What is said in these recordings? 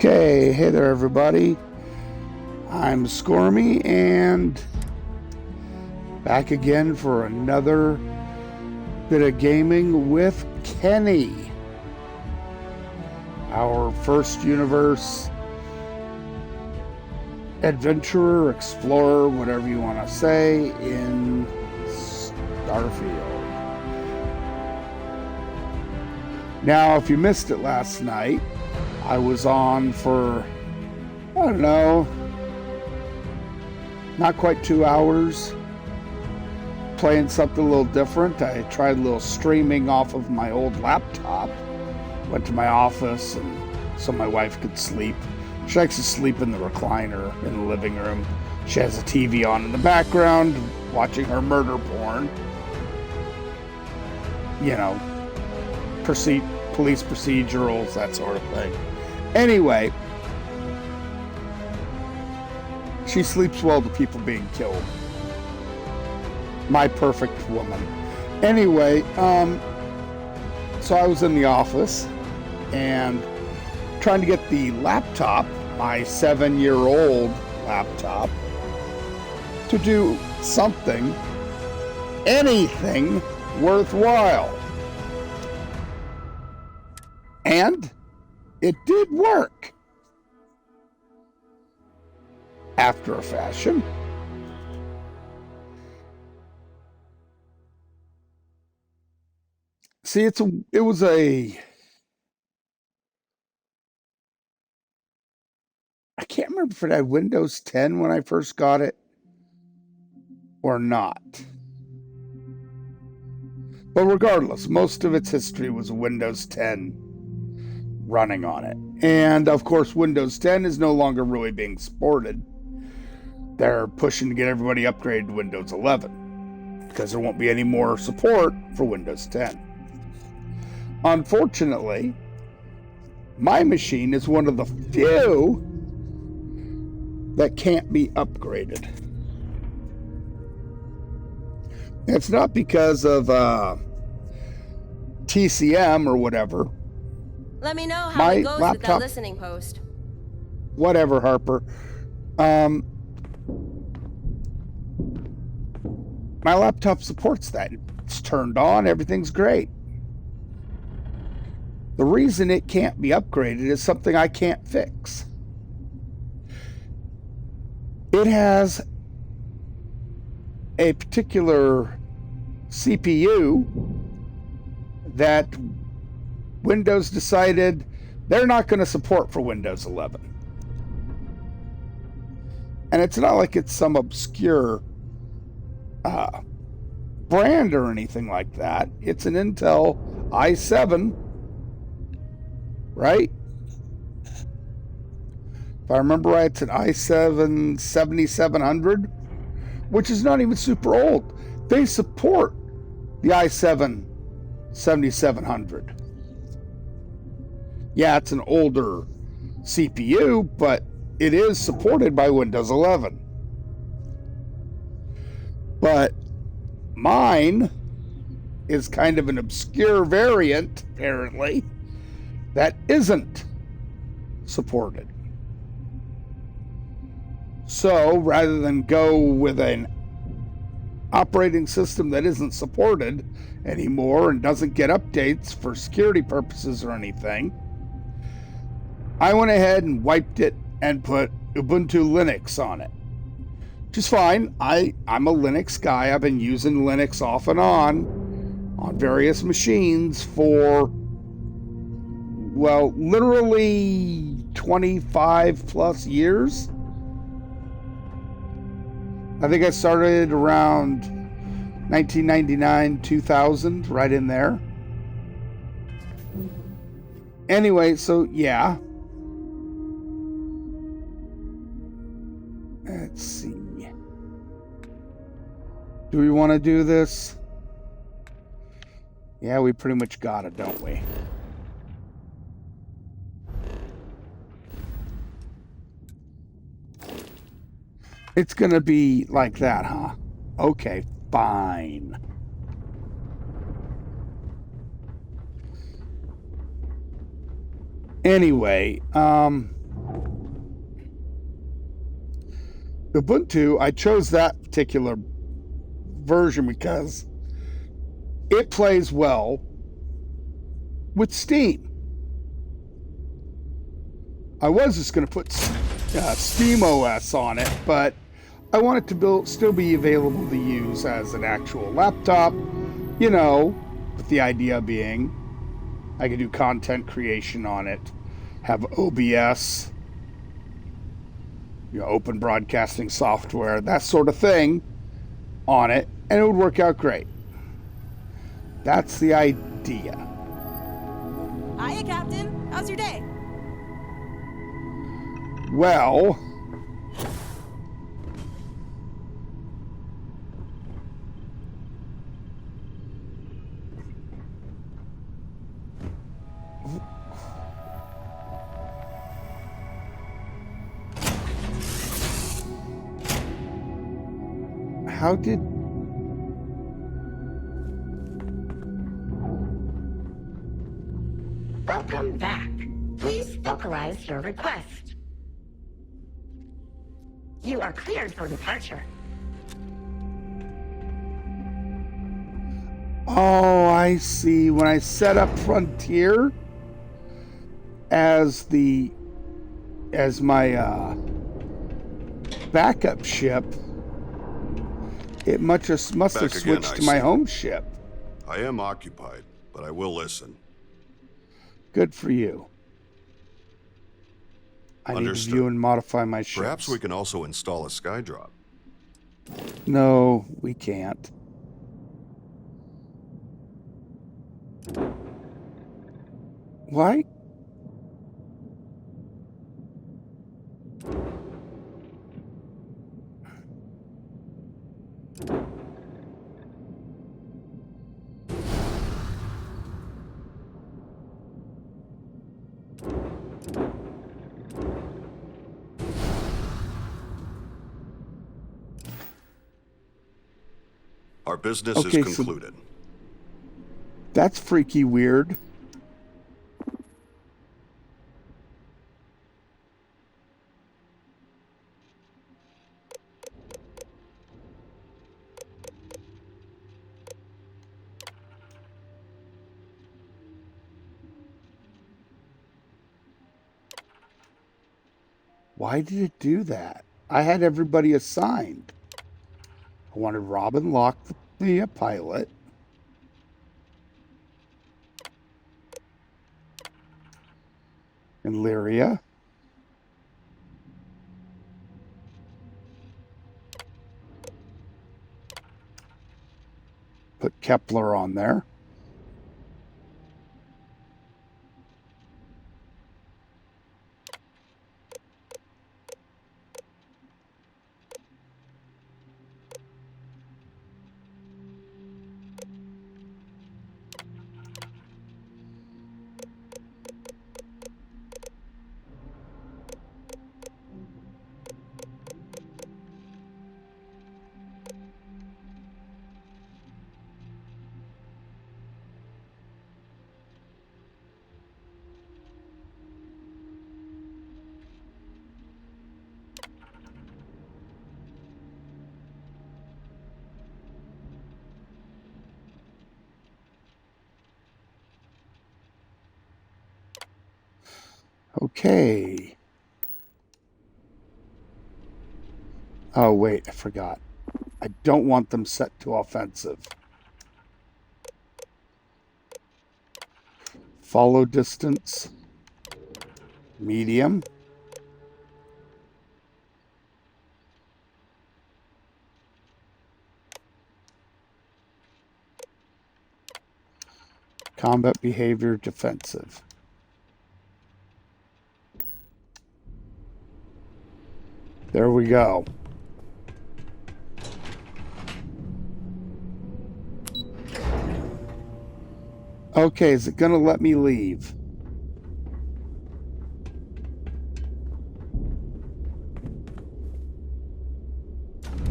Okay, hey there everybody. I'm Scormy and back again for another bit of gaming with Kenny. Our first universe adventurer, explorer, whatever you want to say, in Starfield. Now, if you missed it last night, I was on for, I don't know, not quite 2 hours, playing something a little different. I tried a little streaming off of my old laptop. Went to my office so my wife could sleep. She likes to sleep in the recliner in the living room. She has a TV on in the background, watching her murder porn. You know, police procedurals, that sort of thing. Anyway, she sleeps well to people being killed. My perfect woman. Anyway, so I was in the office and trying to get the laptop, my 7-year-old laptop, to do something, anything worthwhile. And it did work. After a fashion. See, it was a, I can't remember if it had Windows 10 when I first got it or not. But regardless, most of its history was Windows 10 running on it. And of course, Windows 10 is no longer really being supported. They're pushing to get everybody upgraded to Windows 11 because there won't be any more support for Windows 10. Unfortunately, my machine is one of the few that can't be upgraded. It's not because of TCM or whatever. Let me know how it goes with that listening post. Whatever, Harper. My laptop supports that. It's turned on, everything's great. The reason it can't be upgraded is something I can't fix. It has a particular CPU that Windows decided they're not going to support for Windows 11. And it's not like it's some obscure brand or anything like that. It's an Intel i7, right? If I remember right, it's an i7 7700, which is not even super old. They support the i7 7700. Yeah, it's an older CPU, but it is supported by Windows 11. But mine is kind of an obscure variant, apparently, that isn't supported. So, rather than go with an operating system that isn't supported anymore and doesn't get updates for security purposes or anything, I went ahead and wiped it and put Ubuntu Linux on it. Which is fine. I'm a Linux guy. I've been using Linux off and on various machines for, well, literally 25 plus years. I think I started around 1999, 2000, right in there. Anyway, so yeah. Let's see. Do we want to do this? Yeah, we pretty much got it, don't we? It's gonna be like that, huh? Okay, fine. Anyway, Ubuntu, I chose that particular version because it plays well with Steam. I was just going to put Steam OS on it, but I want it to still be available to use as an actual laptop, with the idea being I could do content creation on it, have OBS, open broadcasting software, that sort of thing on it, and it would work out great. That's the idea. Hiya, Captain. How's your day? Well, how did... Welcome back. Please vocalize your request. You are cleared for departure. Oh, I see. When I set up Frontier as my backup ship, it must have switched to my home ship. I am occupied, but I will listen. Good for you. I need to view and modify my ships. Perhaps we can also install a skydrop. No, we can't. Why? Our business is concluded. So that's freaky weird. Why did it do that? I had everybody assigned. I wanted Robin Locke, the pilot. And Lyria. Put Kepler on there. Okay. Oh, wait, I forgot. I don't want them set to offensive. Follow distance. Medium. Combat behavior defensive. There we go. Okay, is it going to let me leave?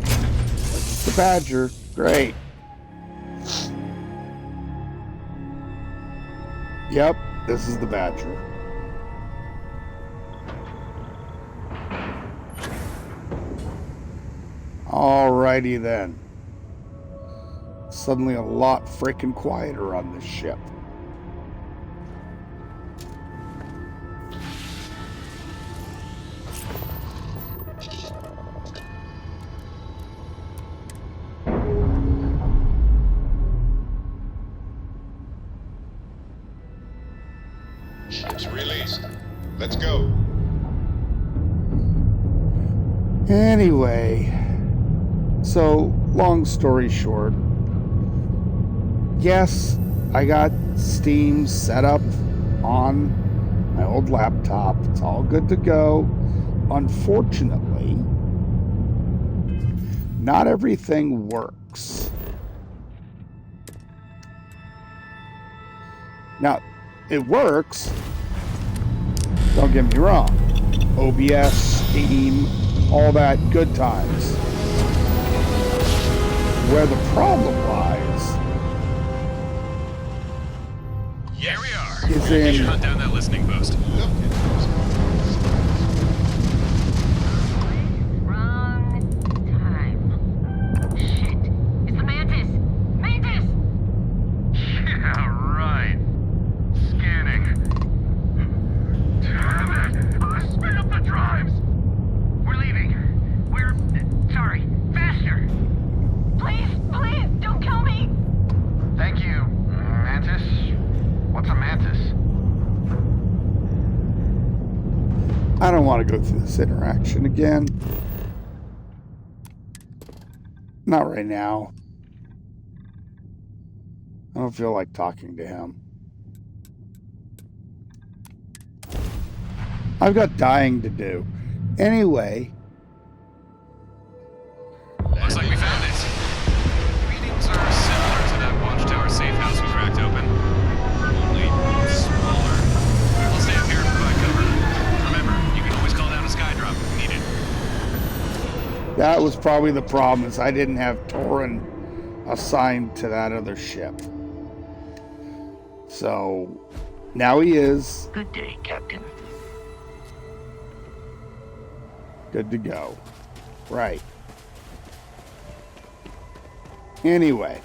It's the Badger. Great. Yep, this is the Badger. Alrighty then. Suddenly a lot freaking quieter on this ship. Ships released. Let's go. Anyway, so long story short, yes, I got Steam set up on my old laptop. It's all good to go. Unfortunately, not everything works. Now, it works, don't get me wrong. OBS, Steam, all that good times. Where the problem lies, here we are. Is in hunt down that listening post. Look at those. Wrong time. Shit. It's the Mantis! Mantis! Yeah, right. Scanning. Damn it! Speed up the drives! We're leaving. We're... sorry. Faster! Please, please, don't kill me! Thank you, Mantis. What's a mantis? I don't want to go through this interaction again. Not right now. I don't feel like talking to him. I've got dying to do. Anyway. Looks like we found it. Readings are similar to that Watchtower safe house we cracked open. Only smaller. I'll stay up here and provide cover. Remember, you can always call down a skydrop if needed. That was probably the problem, is I didn't have Torin assigned to that other ship. So, now he is. Good day, Captain. Good to go. Right. Anyway.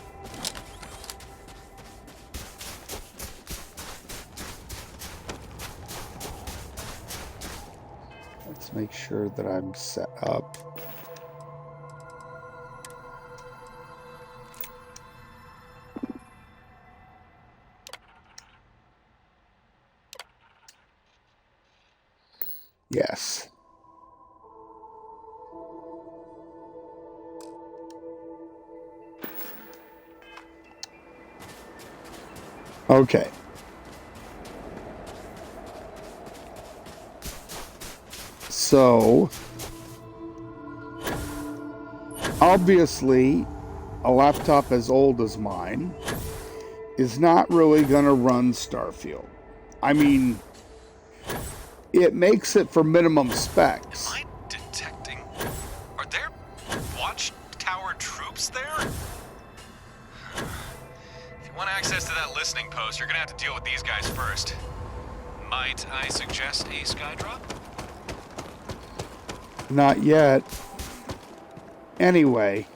Let's make sure that I'm set up. Yes. Okay. So, obviously, a laptop as old as mine is not really going to run Starfield. I mean, it makes it for minimum specs. Am I detecting... Are there Watchtower troops there? If you want access to that listening post, you're gonna have to deal with these guys first. Might I suggest a skydrop? Not yet. Anyway.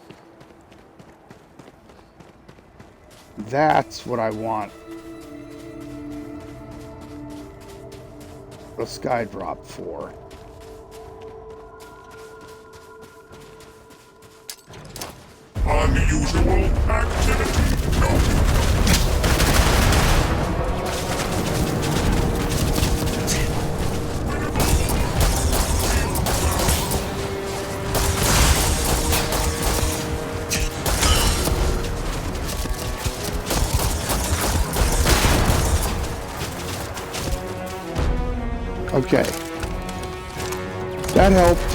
That's what I want the skydrop for. Unusual activity. No. Okay. That helped.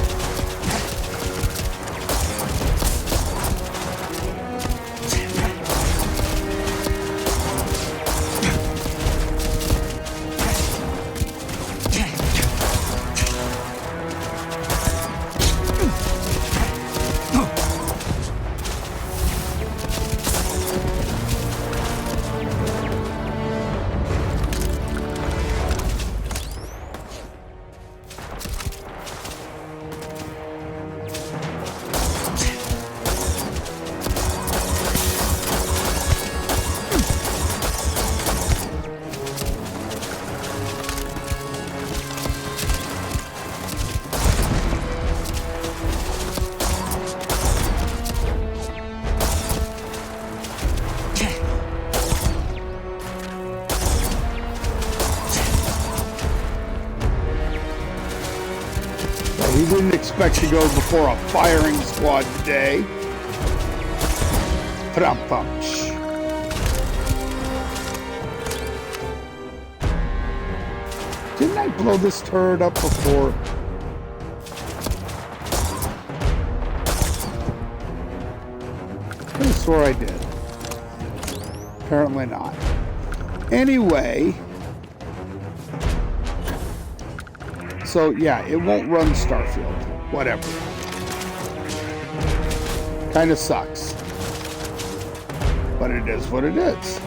expect to go before a firing squad today. Punch. Didn't I blow this turret up before? I could have swore I did. Apparently not. Anyway. So, yeah, it won't run Starfield. Whatever. Kind of sucks. But it is what it is.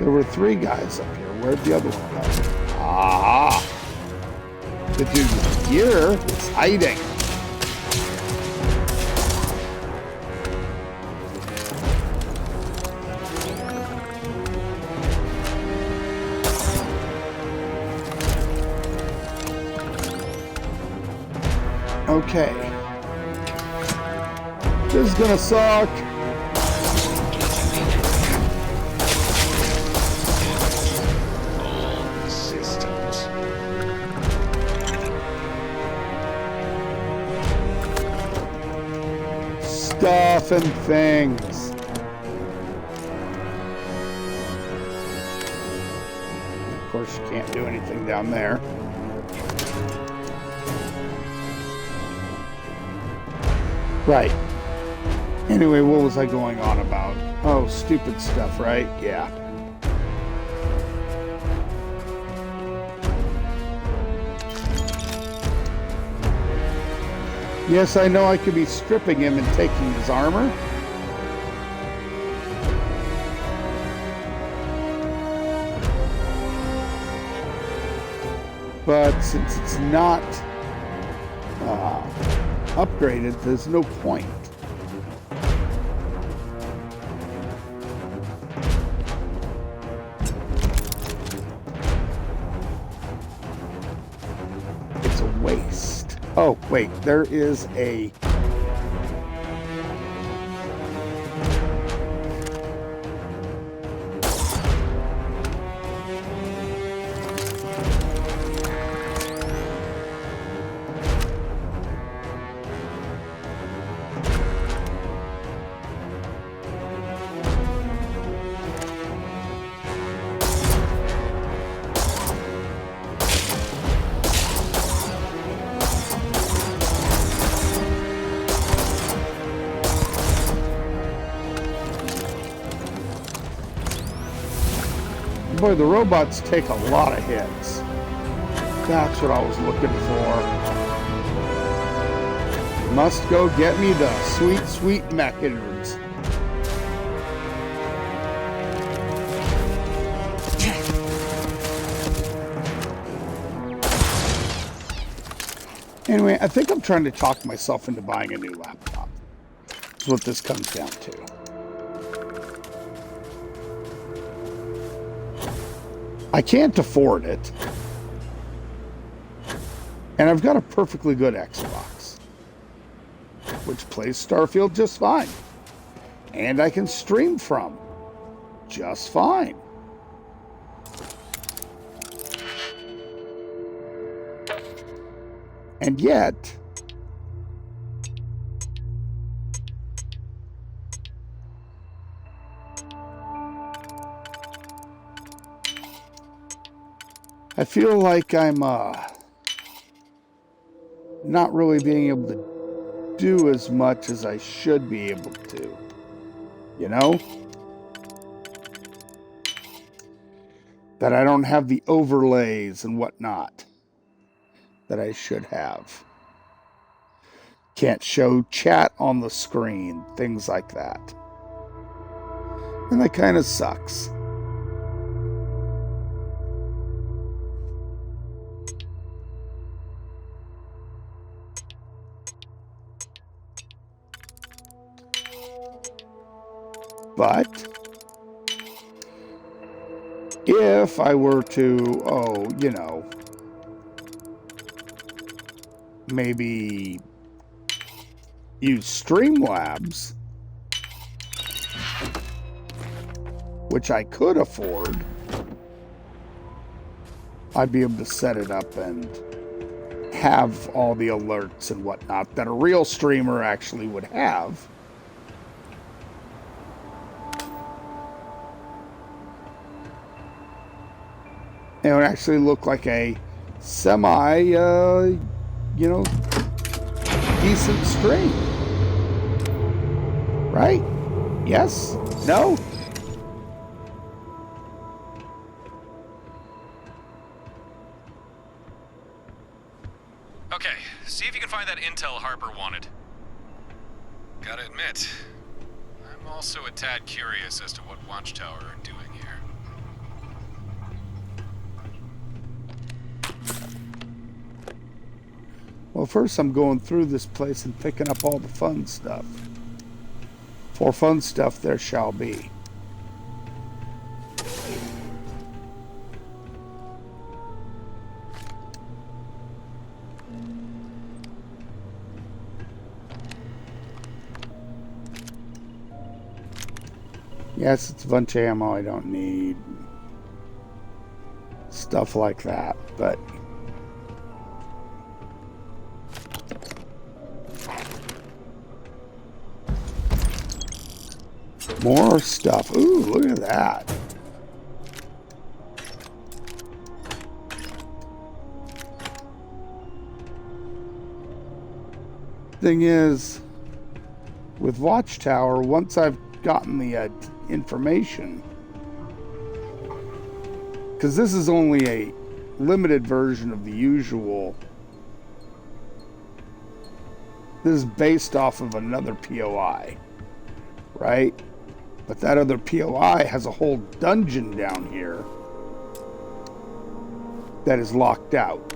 There were 3 guys up here. Where'd the other one go? Ah! The dude with gear is hiding. Okay. This is gonna suck. All systems. Stuff and things. Of course, you can't do anything down there. Right. Anyway, what was I going on about? Oh, stupid stuff, right? Yeah. Yes, I know I could be stripping him and taking his armor. But since it's not upgraded, there's no point. It's a waste. Oh, wait, there is a... Boy, the robots take a lot of hits. That's what I was looking for. Must go get me the sweet, sweet mechanics. Anyway, I think I'm trying to talk myself into buying a new laptop. That's what this comes down to. I can't afford it. And I've got a perfectly good Xbox, which plays Starfield just fine. And I can stream from just fine. And yet, I feel like I'm not really being able to do as much as I should be able to. You know? That I don't have the overlays and whatnot that I should have. Can't show chat on the screen, things like that. And that kind of sucks. But if I were to, you know, maybe use Streamlabs, which I could afford, I'd be able to set it up and have all the alerts and whatnot that a real streamer actually would have. It would actually look like a semi, decent stream. Right? Yes? No? Okay, see if you can find that intel Harper wanted. Gotta admit, I'm also a tad curious as to what Watchtower are doing here. Well, first I'm going through this place and picking up all the fun stuff. For fun stuff there shall be. Yes, it's a bunch of ammo I don't need. Stuff like that, but... more stuff. Ooh, look at that. Thing is, with Watchtower, once I've gotten the information, because this is only a limited version of the usual. This is based off of another POI, right? But that other POI has a whole dungeon down here that is locked out.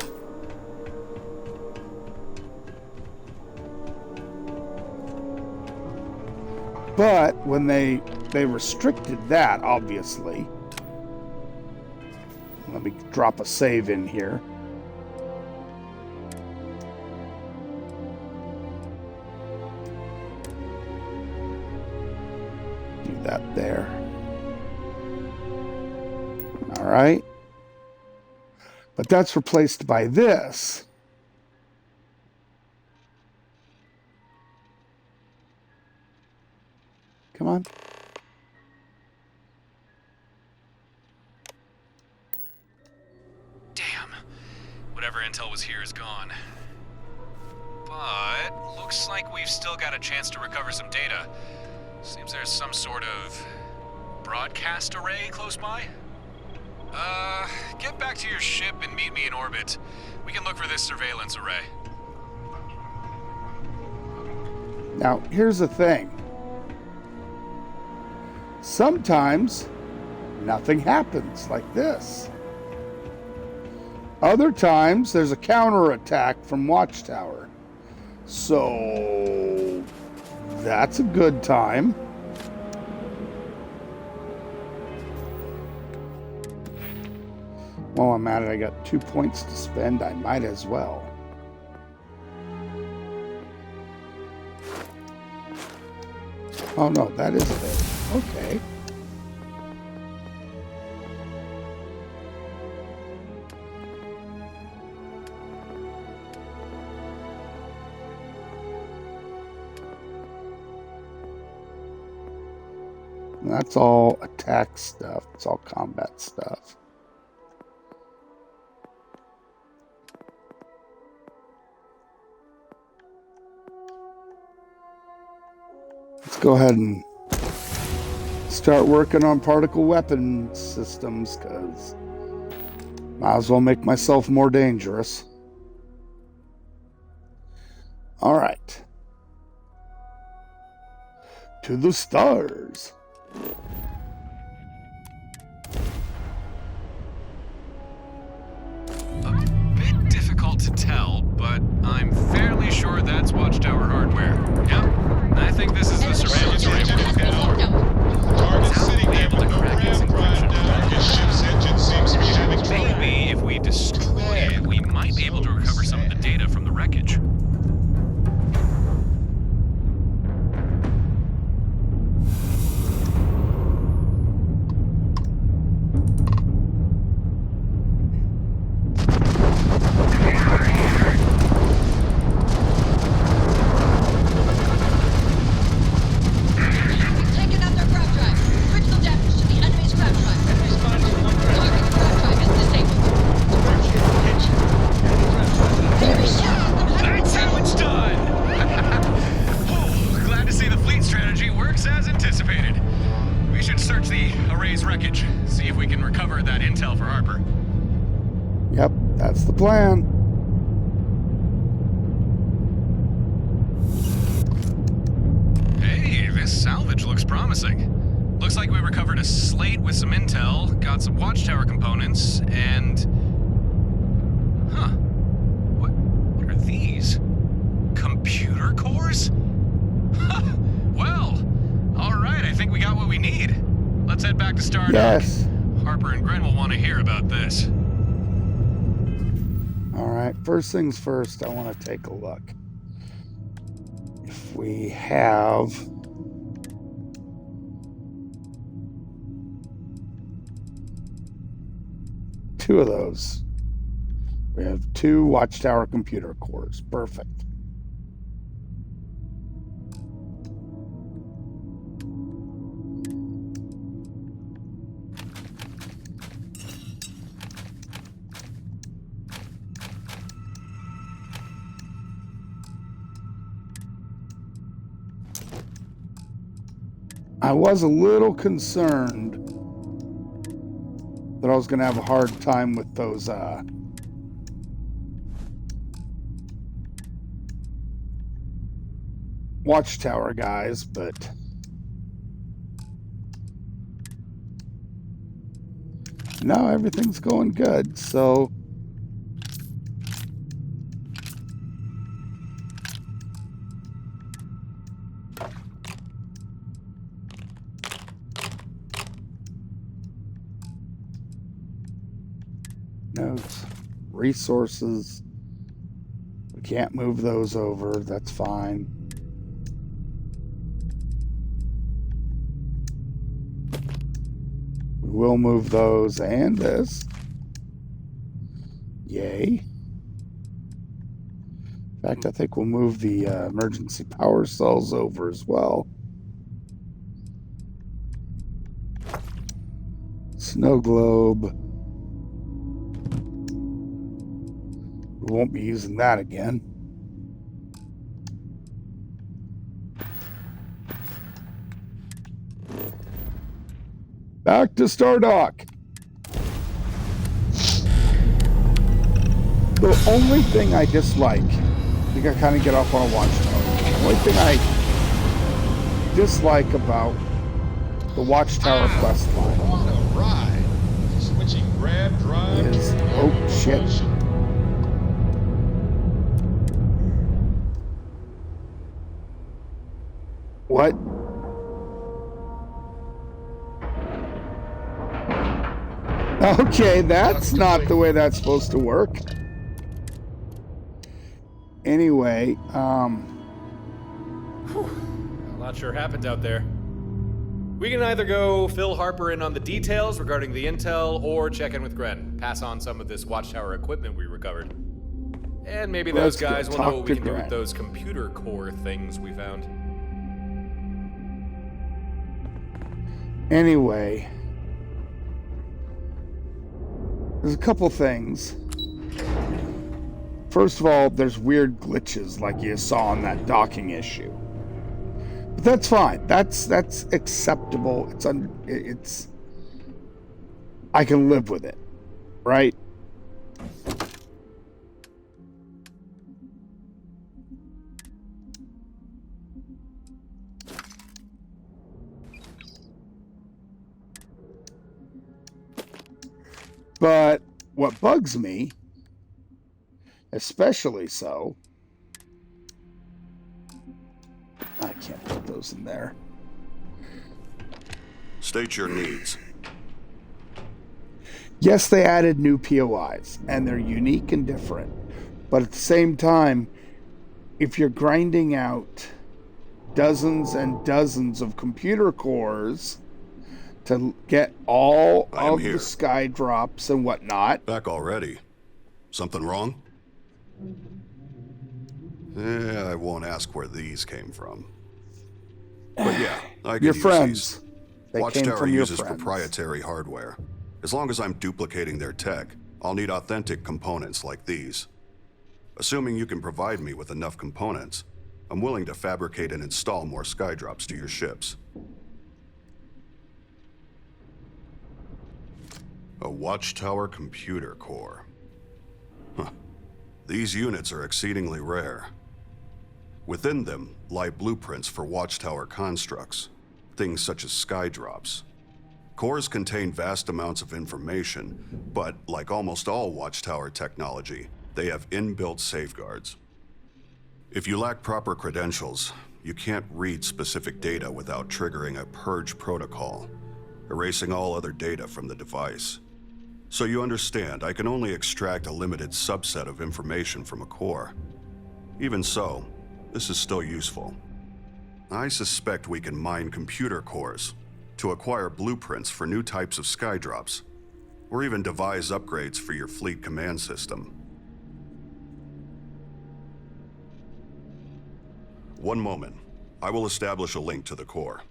But when they restricted that, obviously. Let me drop a save in here. Do that there. All right. But that's replaced by this. Come on. Damn. Whatever intel was here is gone. But looks like we've still got a chance to recover some data. Seems there's some sort of broadcast array close by. Get back to your ship and meet me in orbit. We can look for this surveillance array. Now, here's the thing. Sometimes nothing happens like this. Other times there's a counterattack from Watchtower. So that's a good time. While I'm at it, I got 2 points to spend. I might as well. Oh no, that isn't it. Okay. That's all attack stuff. It's all combat stuff. Let's go ahead and start working on particle weapon systems, because might as well make myself more dangerous. All right. To the stars. A bit difficult to tell, but I'm fairly sure that's Watchtower hardware. Yep, I think this is the surveillance array we're looking for. Target sitting there able with to no crack its ram prop encryption. down. His ship's engine seems to be having trouble. Maybe if we destroy it, we might be able to recover some of the data from the wreckage. looks promising. Looks like we recovered a slate with some intel, got some Watchtower components, and... Huh. What are these? Computer cores? Well, alright, I think we got what we need. Let's head back to Stardock. Yes. Harper and Gren will want to hear about this. Alright, first things first, I want to take a look. If we have... two of those. We have 2 Watchtower computer cores. Perfect. I was a little concerned that I was going to have a hard time with those Watchtower guys, but no, everything's going good, so notes, resources, we can't move those over, that's fine. We will move those and this. Yay. In fact, I think we'll move the emergency power cells over as well. Snow globe. We won't be using that again. Back to Stardock. The only thing I dislike, I think I kind of get off on a Watchtower. The only thing I dislike about the Watchtower quest line What a ride. Switching grab, drive, is, oh shit. What? Okay, that's not the way that's supposed to work. Anyway, Not sure what happened out there. We can either go fill Harper in on the details regarding the intel, or check in with Gren, pass on some of this Watchtower equipment we recovered. And maybe those guys will know what we can do with those computer core things we found. anyway, there's a couple things. First of all, there's weird glitches like you saw on that docking issue. But that's fine. That's acceptable. It's I can live with it, right? But what bugs me, especially so, I can't put those in there. State your needs. Yes, they added new POIs, and they're unique and different. But at the same time, if you're grinding out dozens and dozens of computer cores to get all of the sky drops and whatnot... Back already? Something wrong? I won't ask where these came from. But yeah, I can your use friends. these. They came Watchtower from your uses friends. proprietary hardware. As long as I'm duplicating their tech, I'll need authentic components like these. Assuming you can provide me with enough components, I'm willing to fabricate and install more skydrops to your ships. A Watchtower computer core. Huh. These units are exceedingly rare. Within them lie blueprints for Watchtower constructs. things such as skydrops. Cores contain vast amounts of information, but like almost all Watchtower technology, they have inbuilt safeguards. If you lack proper credentials, you can't read specific data without triggering a purge protocol, erasing all other data from the device. So you understand, I can only extract a limited subset of information from a core. Even so, this is still useful. I suspect we can mine computer cores to acquire blueprints for new types of skydrops, or even devise upgrades for your fleet command system. One moment. I will establish a link to the core.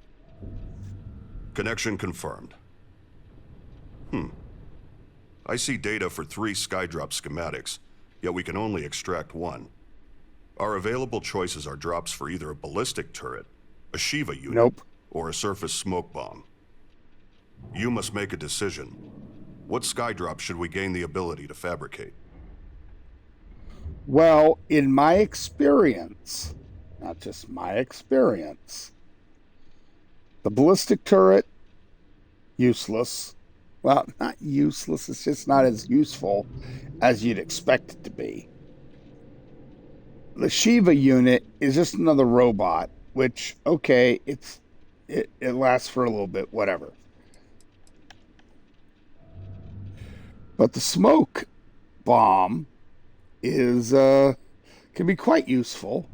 Connection confirmed. I see data for 3 skydrop schematics, yet we can only extract 1. Our available choices are drops for either a ballistic turret, a Shiva unit, or a surface smoke bomb. You must make a decision. What skydrop should we gain the ability to fabricate? Well, in my experience, not just my experience, the ballistic turret, useless. Well, not useless, it's just not as useful as you'd expect it to be. The Shiva unit is just another robot, which, okay, it lasts for a little bit, whatever. But the smoke bomb is can be quite useful.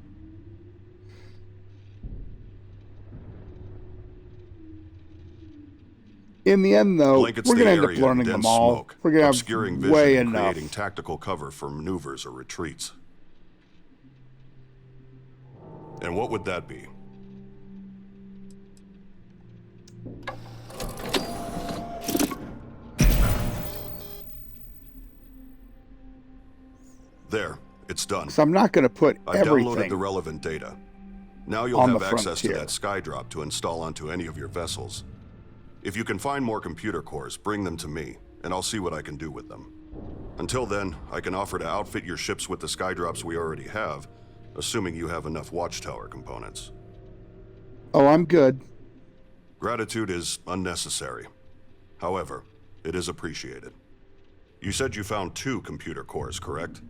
In the end, though, we're going to end up learning them all. We're going to have way enough. Creating tactical cover for maneuvers or retreats. And what would that be? There, it's done. So I'm not going to put I've everything downloaded the relevant data. Now you'll have access to that skydrop to install onto any of your vessels. If you can find more computer cores, bring them to me, and I'll see what I can do with them. Until then, I can offer to outfit your ships with the skydrops we already have, assuming you have enough Watchtower components. Oh, I'm good. Gratitude is unnecessary. However, it is appreciated. You said you found 2 computer cores, correct?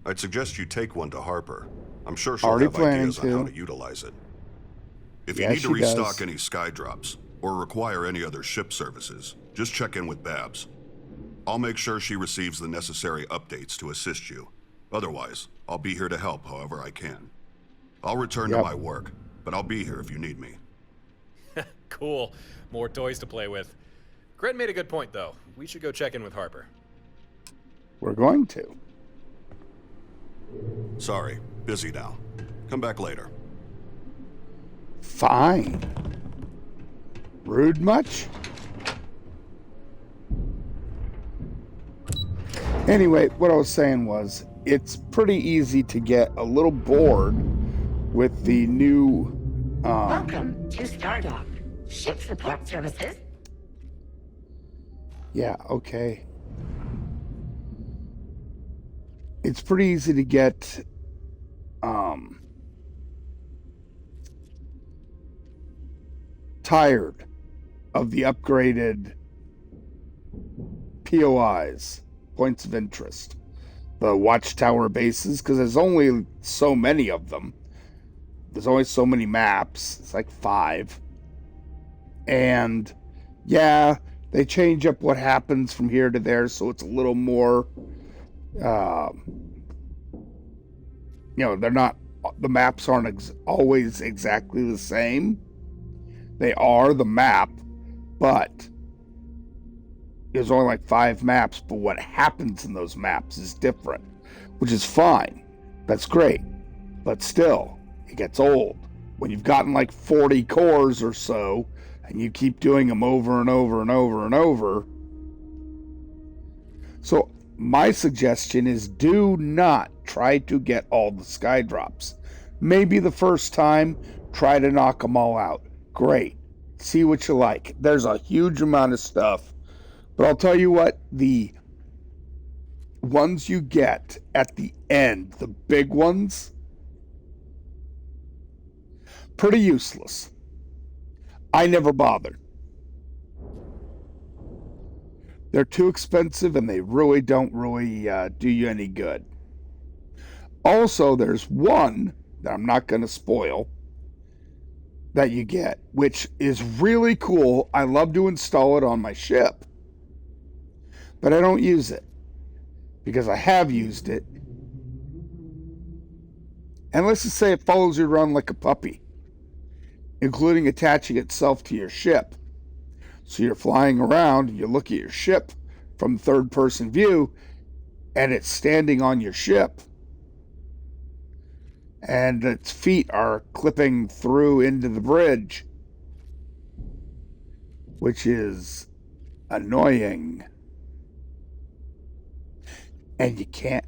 I'd suggest you take one to Harper. I'm sure she'll have ideas on how to utilize it. If you need to restock any skydrops, or require any other ship services, just check in with Babs. I'll make sure she receives the necessary updates to assist you. Otherwise, I'll be here to help however I can. I'll return to my work, but I'll be here if you need me. Cool. More toys to play with. Gren made a good point, though. We should go check in with Harper. We're going to. Sorry, busy now. Come back later. Fine. Rude much? Anyway, what I was saying was, it's pretty easy to get a little bored with the new... Welcome to Stardock. Ship support services. Yeah, okay. It's pretty easy to get... tired of the upgraded POIs, points of interest, the Watchtower bases, because there's only so many of them. There's only so many maps. It's like 5. And yeah, they change up what happens from here to there, so it's a little more, they're not, the maps aren't always exactly the same. They are the map, but there's only like 5 maps, but what happens in those maps is different, which is fine. That's great. But still, it gets old. When you've gotten like 40 cores or so, and you keep doing them over and over and over and over. So my suggestion is do not try to get all the skydrops. Maybe the first time, try to knock them all out. Great. See what you like. There's a huge amount of stuff. But I'll tell you what, the ones you get at the end, the big ones, pretty useless. I never bother. They're too expensive and they really don't do you any good. Also, there's one that I'm not going to spoil that you get, which is really cool. I love to install it on my ship, but I don't use it because I have used it. And let's just say it follows you around like a puppy, including attaching itself to your ship. So you're flying around, you look at your ship from third-person view, and it's standing on your ship. And its feet are clipping through into the bridge, which is annoying. And you can't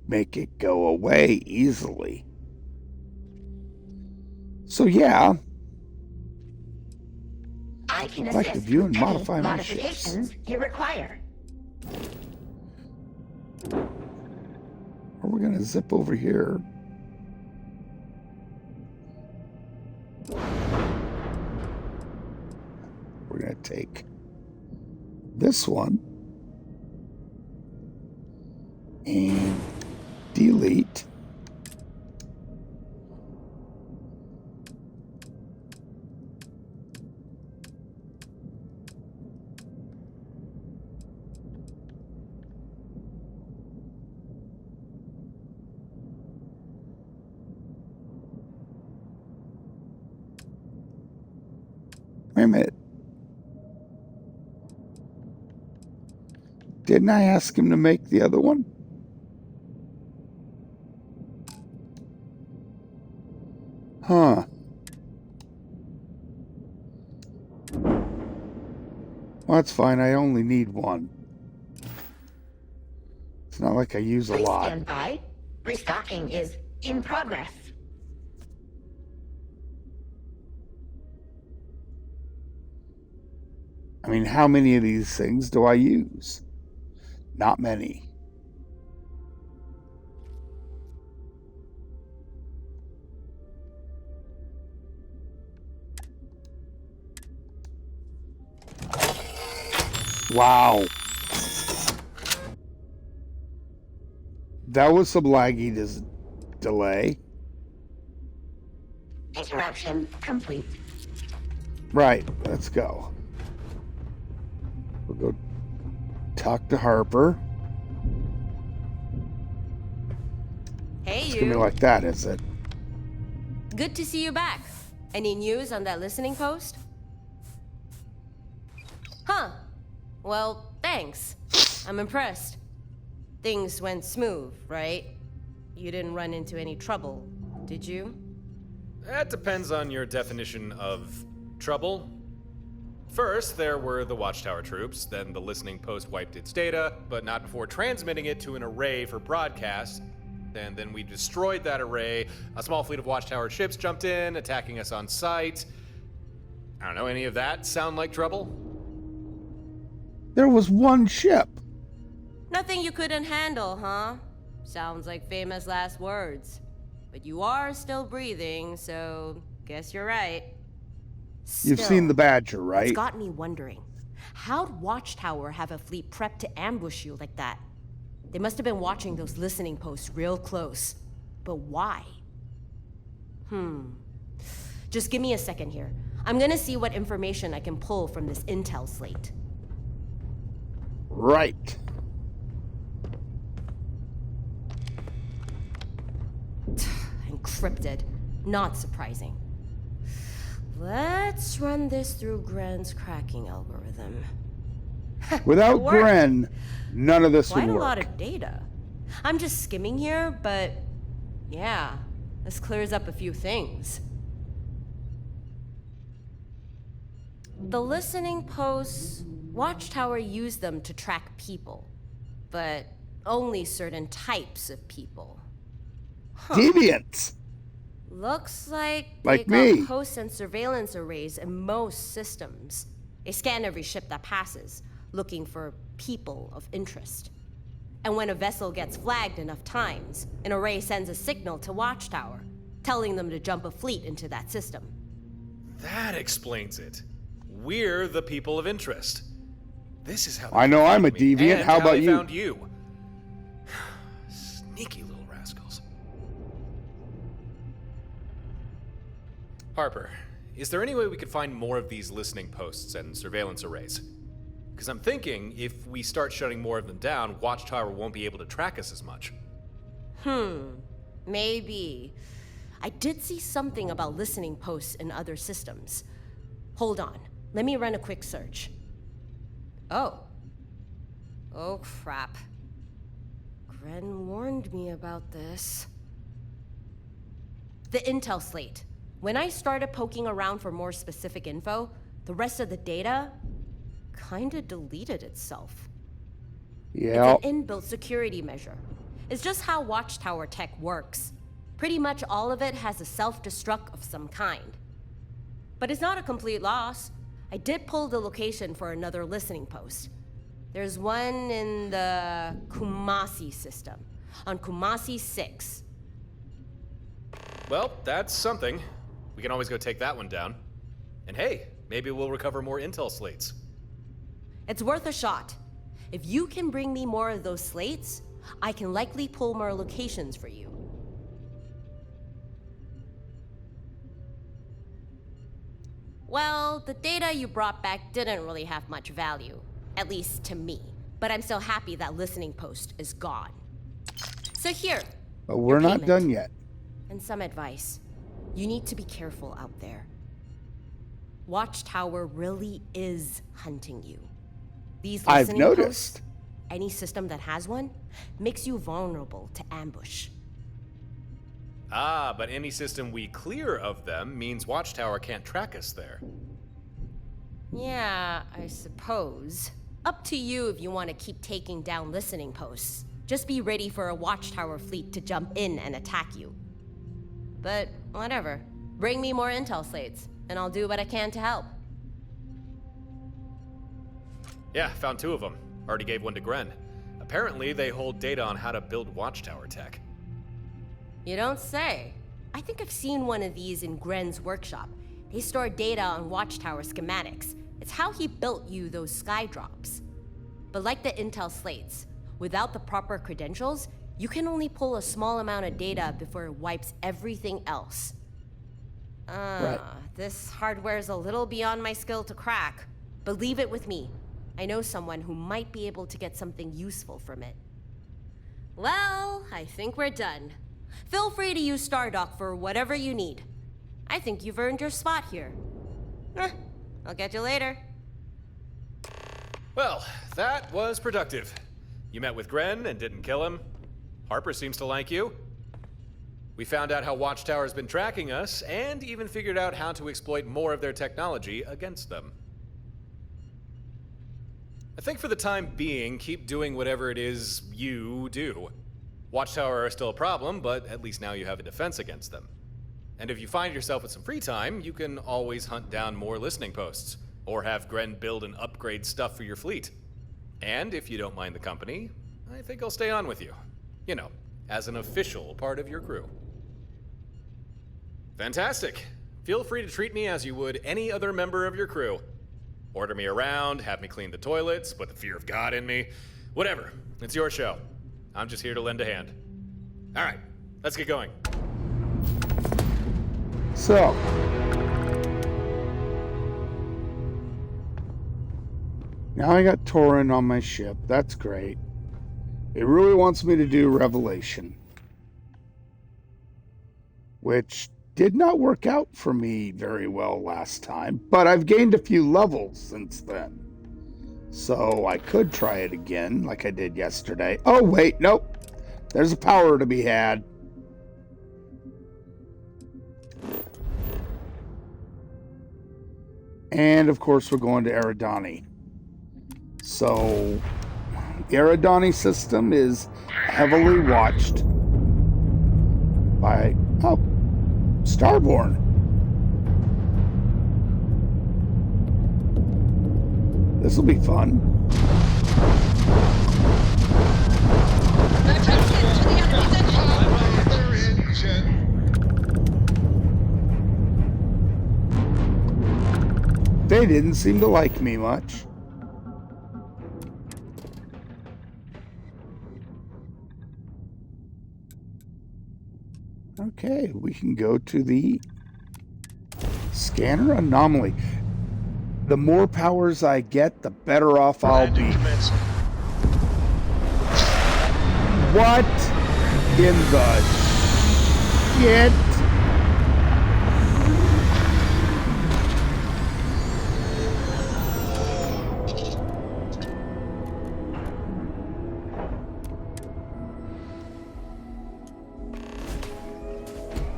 make it go away easily. So yeah, I can I'd like to assist view with and any modify my ships. modifications you require. Or we're going to zip over here. We're going to take this one and delete. Wait a minute. Didn't I ask him to make the other one? Huh. Well, that's fine. I only need one. It's not like I use a Please lot. stand by. Restocking is in progress. I mean, how many of these things do I use? Not many. Wow. That was some laggy delay. Interruption complete. Right, let's go. We'll go talk to Harper. Hey, It's gonna be you. like that, is it? Good to see you back. Any news on that listening post? Huh. Well, thanks. I'm impressed. Things went smooth, right? You didn't run into any trouble, did you? That depends on your definition of trouble. First, there were the Watchtower troops, then the listening post wiped its data, but not before transmitting it to an array for broadcast. And then we destroyed that array. A small fleet of Watchtower ships jumped in, attacking us on sight. I don't know, any of that sound like trouble? There was one ship. Nothing you couldn't handle, huh? Sounds like famous last words. But you are still breathing, so guess you're right. You've seen the Badger, right? It's got me wondering. How'd Watchtower have a fleet prepped to ambush you like that? They must have been watching those listening posts real close. But why? Just give me a second here. I'm gonna see what information I can pull from this intel slate. Right. Encrypted. Not surprising. Let's run this through Gren's cracking algorithm. Without It worked. Gren, none of this Quite would a work. lot of data. I'm just skimming here, but yeah, this clears up a few things. The listening posts, Watchtower used them to track people, but only certain types of people. Deviants. Looks like Like they got me. posts and surveillance arrays in most systems. They scan every ship that passes, looking for people of interest. And when a vessel gets flagged enough times, an array sends a signal to Watchtower, telling them to jump a fleet into that system. That explains it. We're the people of interest. This is how I know I'm a found me, deviant. and How about they you? found you. Sneaky little rascals. Harper, is there any way we could find more of these listening posts and surveillance arrays? Because I'm thinking if we start shutting more of them down, Watchtower won't be able to track us as much. Maybe. I did see something about listening posts in other systems. Hold on. Let me run a quick search. Oh, crap. Gren warned me about this. The intel slate. When I started poking around for more specific info, the rest of the data kinda deleted itself. Yeah. It's an inbuilt security measure. It's just how Watchtower tech works. Pretty much all of it has a self-destruct of some kind. But it's not a complete loss. I did pull the location for another listening post. There's one in the Kumasi system, on Kumasi 6. Well, that's something. We can always go take that one down. And hey, maybe we'll recover more intel slates. It's worth a shot. If you can bring me more of those slates, I can likely pull more locations for you. Well, the data you brought back didn't really have much value, at least to me. But I'm so happy that listening post is gone. So here, But we're your not payment. done yet. And some advice. You need to be careful out there. Watchtower really is hunting you. These I've listening noticed. posts, any system that has one, makes you vulnerable to ambush. Ah, but any system we clear of them means Watchtower can't track us there. Yeah, I suppose. Up to you if you want to keep taking down listening posts. Just be ready for a Watchtower fleet to jump in and attack you. But whatever. Bring me more intel slates, and I'll do what I can to help. Yeah, found 2 of them. Already gave one to Gren. Apparently, they hold data on how to build Watchtower tech. You don't say. I think I've seen one of these in Gren's workshop. They store data on Watchtower schematics. It's how he built you those sky drops. But like the intel slates, without the proper credentials, you can only pull a small amount of data before it wipes everything else. This hardware is a little beyond my skill to crack, but leave it with me. I know someone who might be able to get something useful from it. Well, I think we're done. Feel free to use Stardock for whatever you need. I think you've earned your spot here. I'll get you later. Well, that was productive. You met with Gren and didn't kill him. Harper seems to like you. We found out how Watchtower's been tracking us, and even figured out how to exploit more of their technology against them. I think for the time being, keep doing whatever it is you do. Watchtower are still a problem, but at least now you have a defense against them. And if you find yourself with some free time, you can always hunt down more listening posts, or have Gren build and upgrade stuff for your fleet. And if you don't mind the company, I think I'll stay on with you. You know, as an official part of your crew. Fantastic. Feel free to treat me as you would any other member of your crew. Order me around, have me clean the toilets, put the fear of God in me. Whatever. It's your show. I'm just here to lend a hand. All right, let's get going. So, now I got Torin on my ship. That's great. It really wants me to do Revelation, which did not work out for me very well last time, but I've gained a few levels since then. So I could try it again like I did yesterday. Oh, wait, nope. There's a power to be had. And, of course, we're going to Eridani. So, the Eridani system is heavily watched by, Starborn. This will be fun. Other engine. They didn't seem to like me much. Okay, we can go to the scanner anomaly. The more powers I get, the better off I'll be. What in the shit?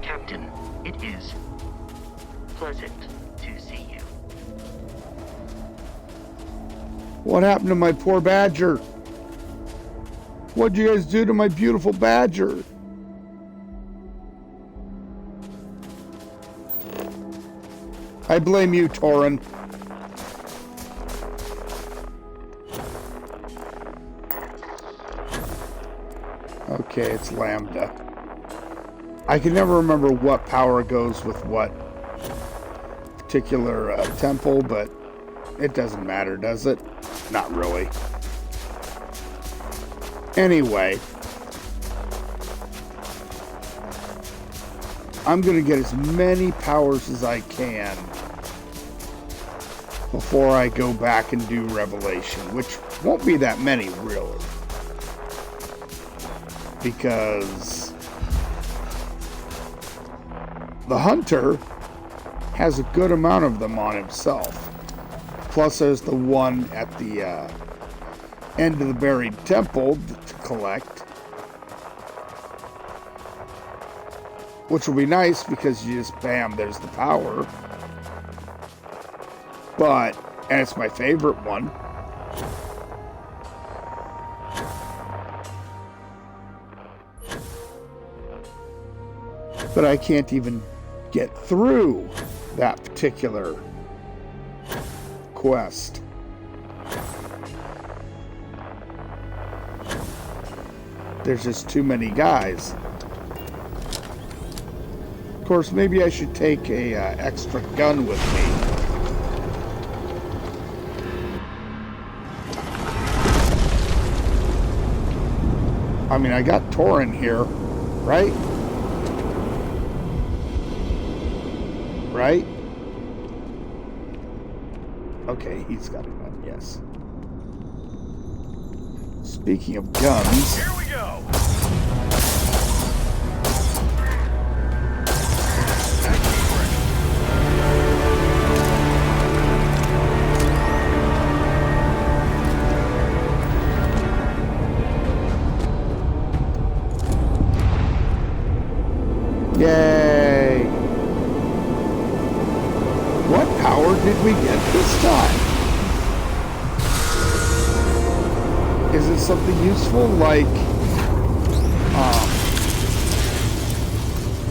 Captain, it is pleasant to see you. What happened to my poor badger? What'd you guys do to my beautiful badger? I blame you, Torin. Okay, it's Lambda. I can never remember what power goes with what particular temple, but it doesn't matter, does it? Not really. Anyway, I'm going to get as many powers as I can before I go back and do Revelation, which won't be that many, really. Because the Hunter has a good amount of them on himself. Plus, there's the one at the end of the buried temple to collect, which will be nice because you just bam, there's the power. And it's my favorite one. But I can't even get through that particular quest. There's just too many guys. Of course, maybe I should take a extra gun with me. I mean, I got Torin here, right? Right? Okay, he's got a gun, yes. Speaking of guns... Here we go! Yay! What power did we get this time? Is it something useful like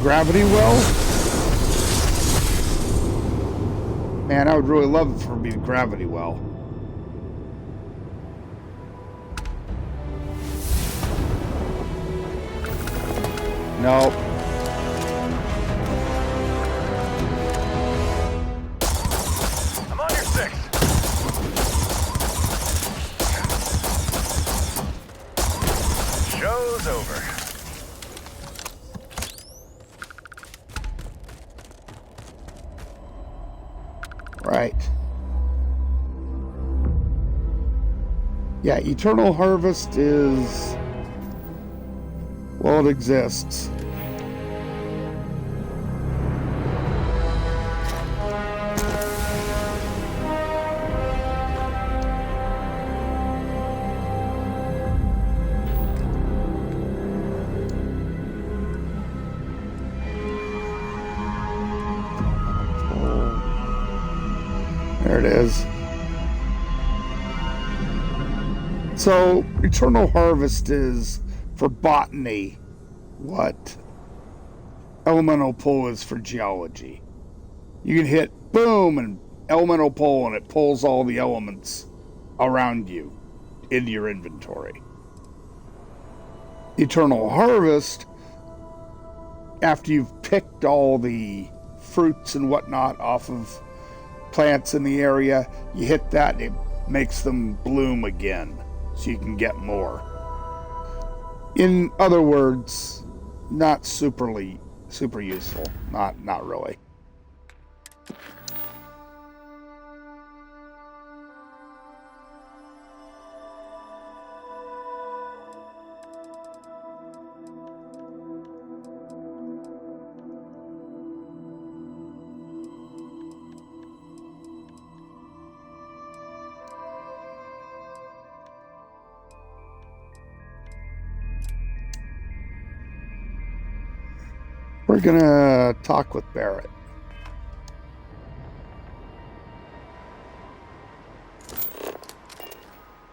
gravity well? Man, I would really love it for me to gravity well. Nope. I'm on your six. Show's over. Right. Yeah, Eternal Harvest is... well, it exists. There it is. So, Eternal Harvest is for botany what Elemental Pull is for geology. You can hit boom and Elemental Pull and it pulls all the elements around you into your inventory. Eternal Harvest, after you've picked all the fruits and whatnot off of plants in the area. You hit that, it makes them bloom again, so you can get more. In other words, not super useful. Not really. We're gonna talk with Barrett.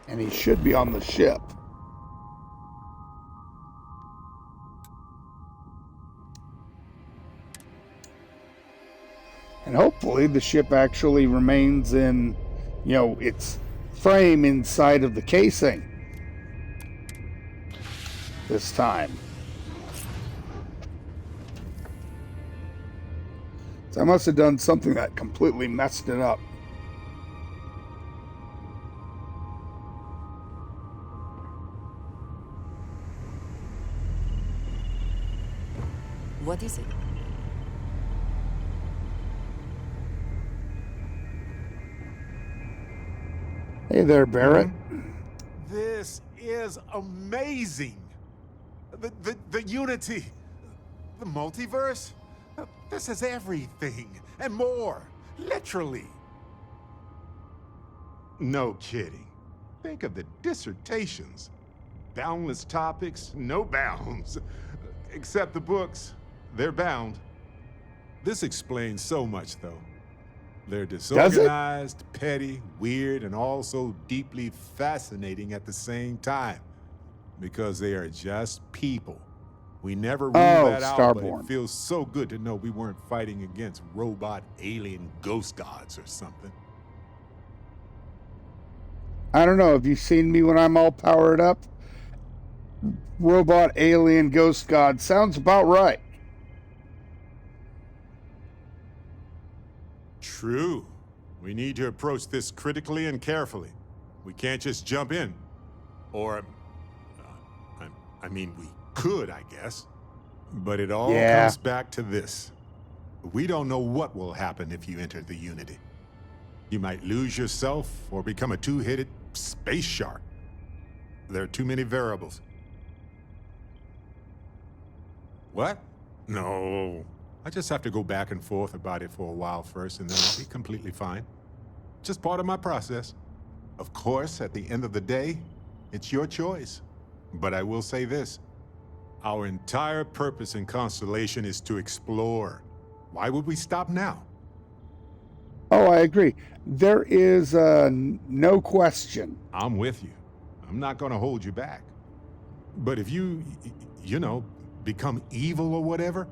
And he should be on the ship. And hopefully the ship actually remains in, its frame inside of the casing this time. So I must have done something that completely messed it up. What is it? Hey there, Barrett. This is amazing. The unity, the multiverse. This is everything and more, literally. No kidding. Think of the dissertations. Boundless topics, no bounds. Except the books, they're bound. This explains so much, though. They're disorganized, petty, weird, and also deeply fascinating at the same time. Because they are just people. We never ruled that out, but it feels so good to know we weren't fighting against robot, alien, ghost gods or something. I don't know. Have you seen me when I'm all powered up? Robot, alien, ghost god. Sounds about right. True. We need to approach this critically and carefully. We can't just jump in. Or, we could, I guess. But it all comes back to this. We don't know what will happen if you enter the Unity. You might lose yourself or become a two-headed space shark. There are too many variables. What? No. I just have to go back and forth about it for a while first, and then I'll be completely fine. Just part of my process. Of course, at the end of the day, it's your choice. But I will say this. Our entire purpose in Constellation is to explore. Why would we stop now? Oh, I agree. There is no question. I'm with you. I'm not going to hold you back. But if you become evil or whatever,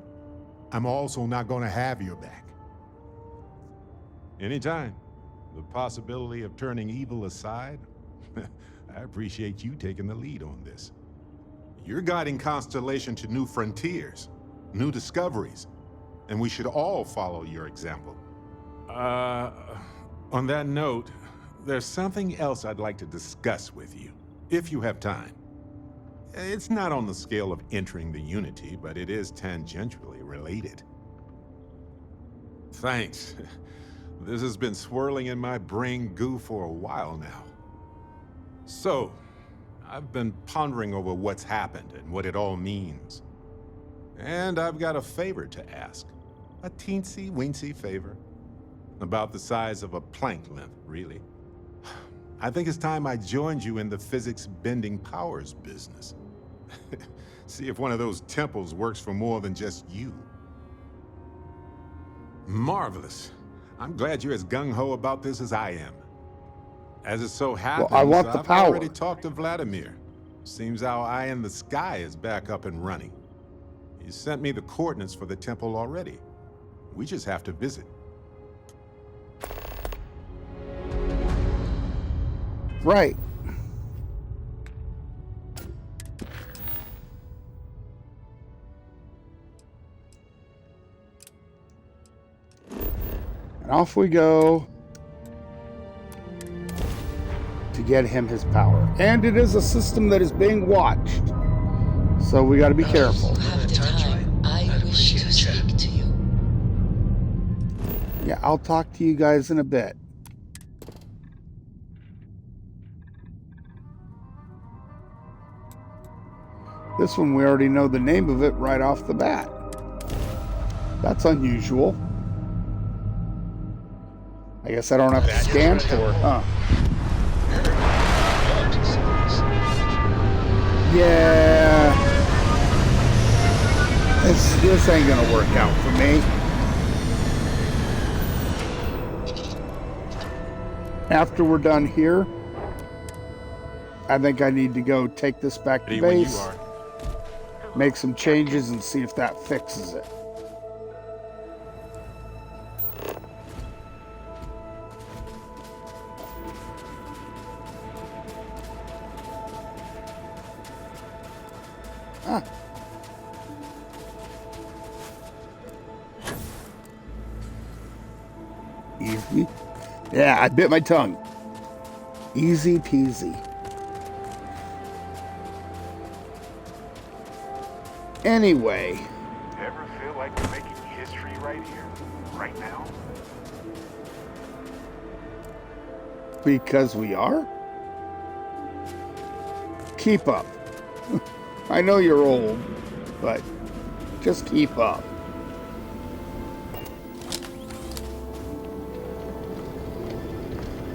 I'm also not going to have your back. Anytime. The possibility of turning evil aside, I appreciate you taking the lead on this. You're guiding Constellation to new frontiers, new discoveries, and we should all follow your example. On that note, there's something else I'd like to discuss with you, if you have time. It's not on the scale of entering the Unity, but it is tangentially related. Thanks. This has been swirling in my brain goo for a while now. So, I've been pondering over what's happened and what it all means. And I've got a favor to ask. A teensy-weensy favor. About the size of a plank length, really. I think it's time I joined you in the physics-bending powers business. See if one of those temples works for more than just you. Marvelous. I'm glad you're as gung-ho about this as I am. As it so happens, I want the I've power. already talked to Vladimir. Seems our eye in the sky is back up and running. He sent me the coordinates for the temple already. We just have to visit. Right. And off we go. get him his power. And it is a system that is being watched. So we got to be careful. Have the time. I wish to speak to you. Yeah, I'll talk to you guys in a bit. This one we already know the name of it right off the bat. That's unusual. I guess I don't have to scan for it, huh? Yeah. This ain't gonna work out for me. After we're done here, I think I need to go take this back to base, make some changes, and see if that fixes it. Ah. Easy. Yeah, I bit my tongue. Easy peasy. Anyway. Ever feel like you're making history right here, right now? Because we are? Keep up. I know you're old, but just keep up.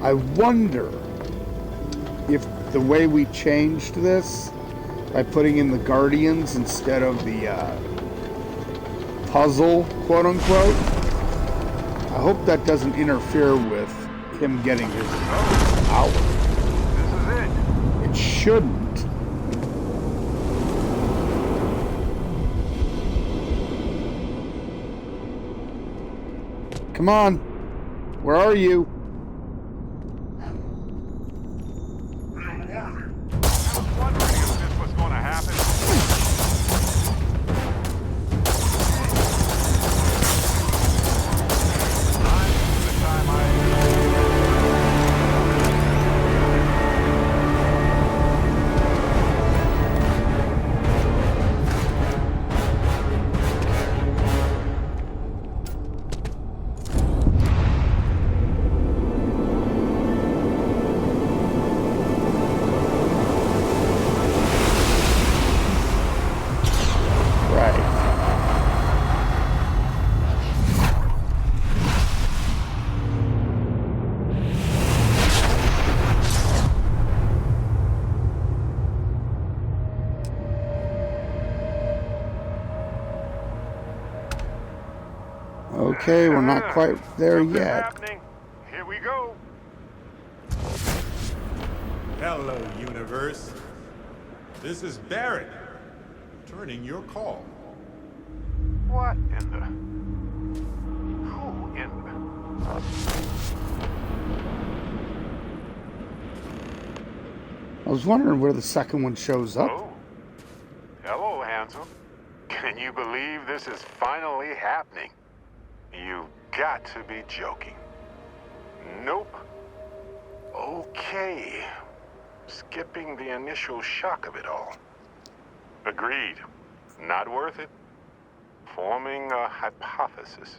I wonder if the way we changed this, by putting in the Guardians instead of the puzzle, quote unquote, I hope that doesn't interfere with him getting his power. This is it. It shouldn't. Come on. Where are you? Okay, we're not quite there yet. Happening. Here we go. Hello, universe. This is Barrett, returning your call. What in the... Who in the... I was wondering where the second one shows up. Oh. Hello, handsome. Can you believe this is finally happening? You got to be joking. Nope. Okay. Skipping the initial shock of it all. Agreed. Not worth it. Forming a hypothesis.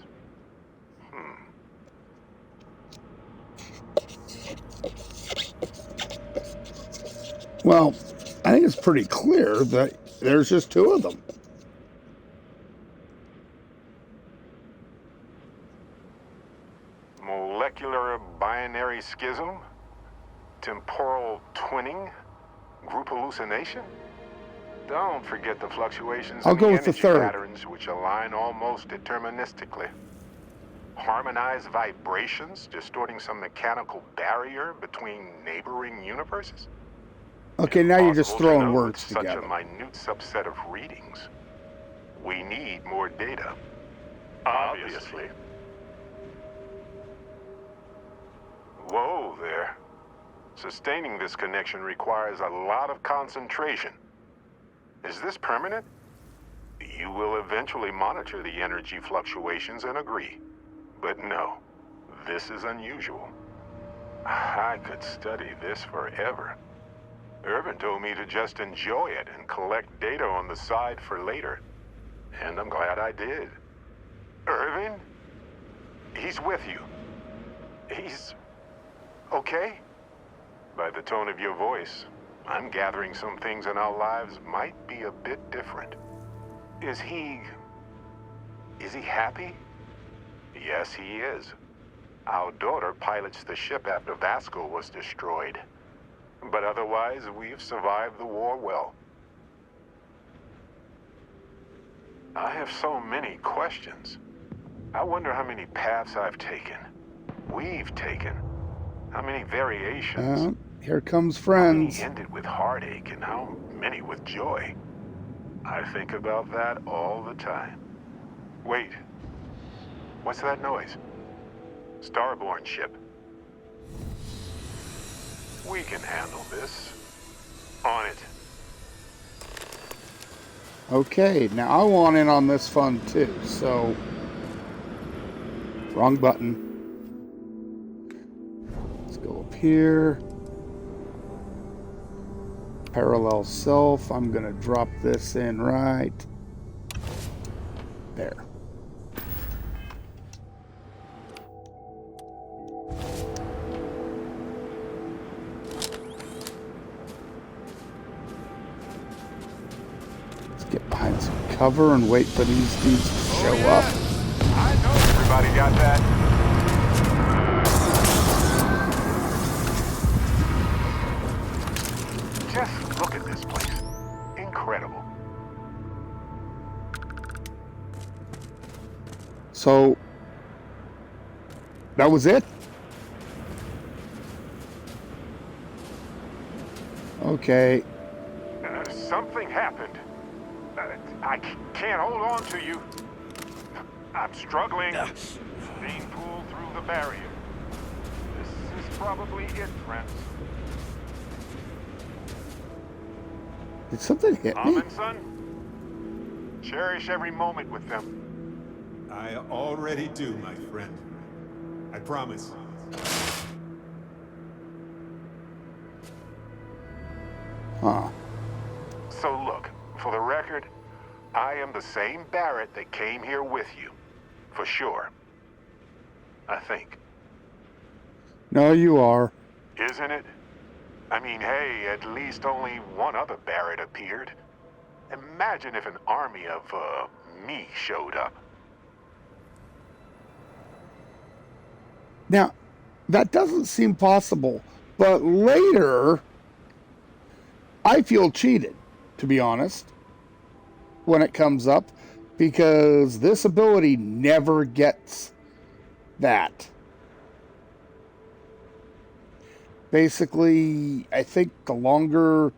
Well, I think it's pretty clear that there's just two of them. Molecular binary schism? Temporal twinning? Group hallucination? Don't forget the fluctuations I'll in go the with the energy third. patterns which align almost deterministically. Harmonized vibrations distorting some mechanical barrier between neighboring universes? Okay, now you're just Impossible to throwing know words with together. Such a minute subset of readings. We need more data. Obviously. Whoa there. Sustaining this connection requires a lot of concentration. Is this permanent? You will eventually monitor the energy fluctuations and agree. But no, this is unusual. I could study this forever. Irvin told me to just enjoy it and collect data on the side for later. And I'm glad I did. Irvin? He's with you. He's... okay? By the tone of your voice, I'm gathering some things in our lives might be a bit different. Is he happy? Yes, he is. Our daughter pilots the ship after Vasco was destroyed. But otherwise, we've survived the war well. I have so many questions. I wonder how many paths I've taken. We've taken. How many variations. Here comes friends. How many ended with heartache and how many with joy. I think about that all the time. Wait. What's that noise? Starborn ship. We can handle this. On it. Okay, now I want in on this fun too, so... Wrong button. Let's go up here. Parallel self. I'm going to drop this in right there. Let's get behind some cover and wait for these dudes to show up. I know everybody got that. Just look at this place. Incredible. So, that was it? Okay. Something happened. I can't hold on to you. I'm struggling. Being pulled through the barrier. This is probably it, friends. Did something hit me? And son, cherish every moment with them. I already do, my friend. I promise. Huh. So look, for the record, I am the same Barrett that came here with you. For sure. I think. No, you are. Isn't it? I mean, hey, at least only one other Barrett appeared. Imagine if an army of, me showed up. Now, that doesn't seem possible, but later, I feel cheated, to be honest, when it comes up, because this ability never gets that. Basically, I think the more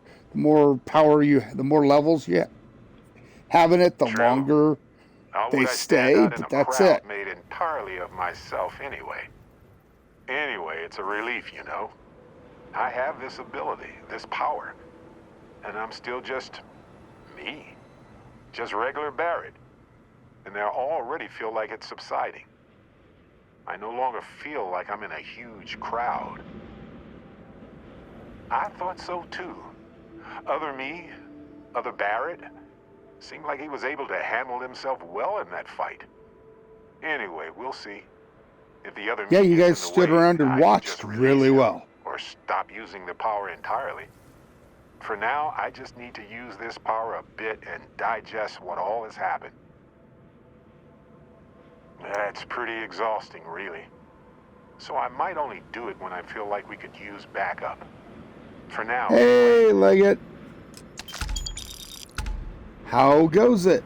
power the more levels you have in it, the longer they stay, but that's it. Made entirely of myself anyway. Anyway, it's a relief, you know. I have this ability, this power, and I'm still just me. Just regular Barrett. And I already feel like it's subsiding. I no longer feel like I'm in a huge crowd. I thought so too. Other me, other Barrett, seemed like he was able to handle himself well in that fight. Anyway, we'll see. If the other Yeah, me you gets guys in the stood way, around and I can watched just release really him, well. Or stop using the power entirely. For now, I just need to use this power a bit and digest what all has happened. That's pretty exhausting, really. So I might only do it when I feel like we could use backup. For now... Hey, Leggett. How goes it?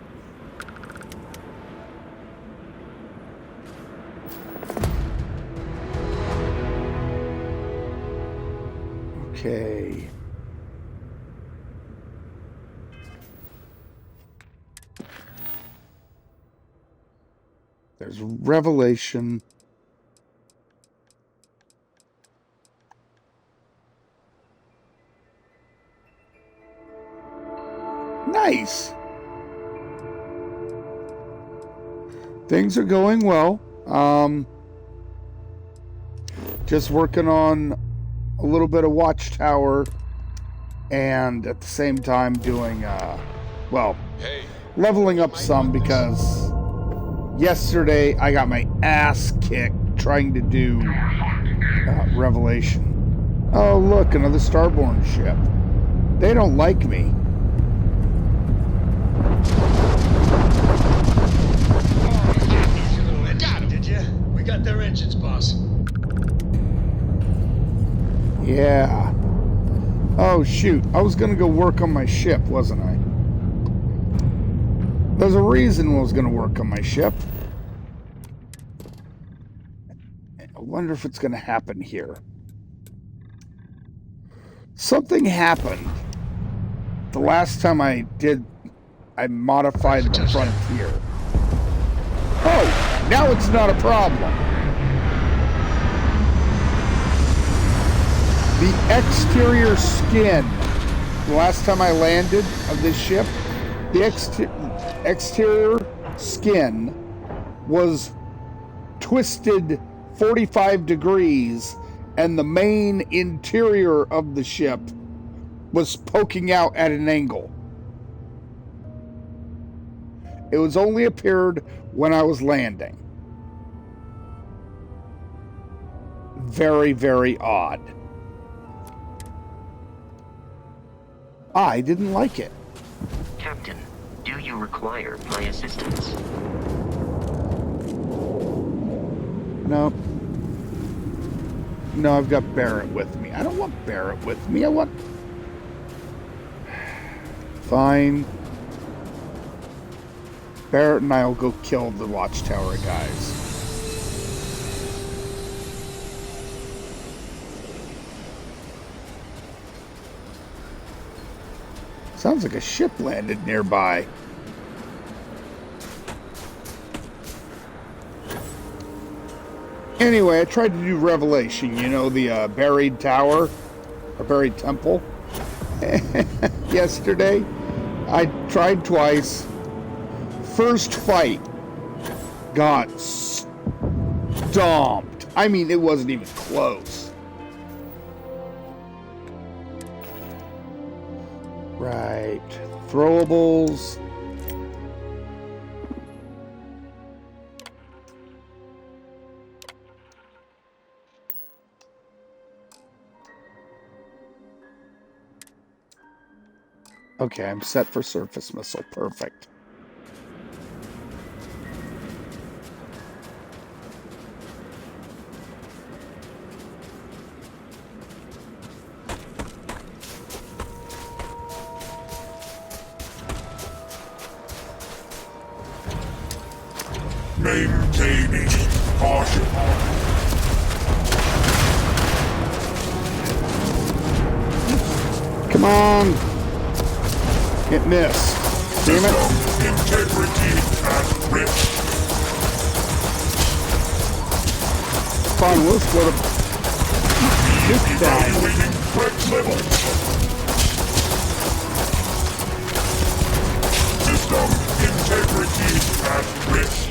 Okay. There's Revelation. Nice. Things are going well. Just working on a little bit of Watchtower, and at the same time doing, leveling up some, because yesterday I got my ass kicked trying to do Revelation. Oh, look, another Starborn ship. They don't like me. Got 'em, did you? We got their engines, boss. Yeah. Oh, shoot. I was going to go work on my ship, wasn't I? There's a reason I was going to work on my ship. I wonder if it's going to happen here. Something happened the last time I modified the Frontier. Oh, now it's not a problem. The exterior skin, the last time I landed of this ship, the exterior skin was twisted 45 degrees, and the main interior of the ship was poking out at an angle. It was only appeared when I was landing. Very, very odd. I didn't like it. Captain, do you require my assistance? No. No, I've got Barrett with me. I don't want Barrett with me. I want... Fine. Barrett and I will go kill the Watchtower guys. Sounds like a ship landed nearby. Anyway, I tried to do Revelation, you know, the buried tower, or buried temple, yesterday. I tried twice. First fight, got stomped. I mean, it wasn't even close. Right. Throwables. Okay, I'm set for surface missile. Perfect. Maintaining caution. Come on. It missed. Damn it. Integrity at risk. Fine, we'll split them. Evaluating threat level. System integrity at risk.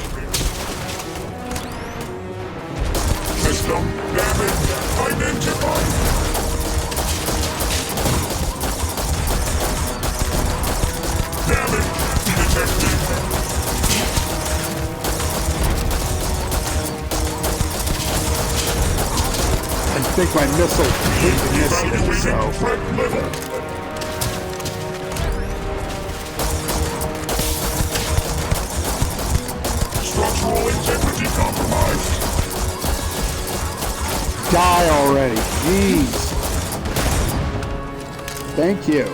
System damage identified. Damage detected. I think my missile completely missed it, so... Threat level. Structural integrity compromised. Die already. Jeez. Thank you.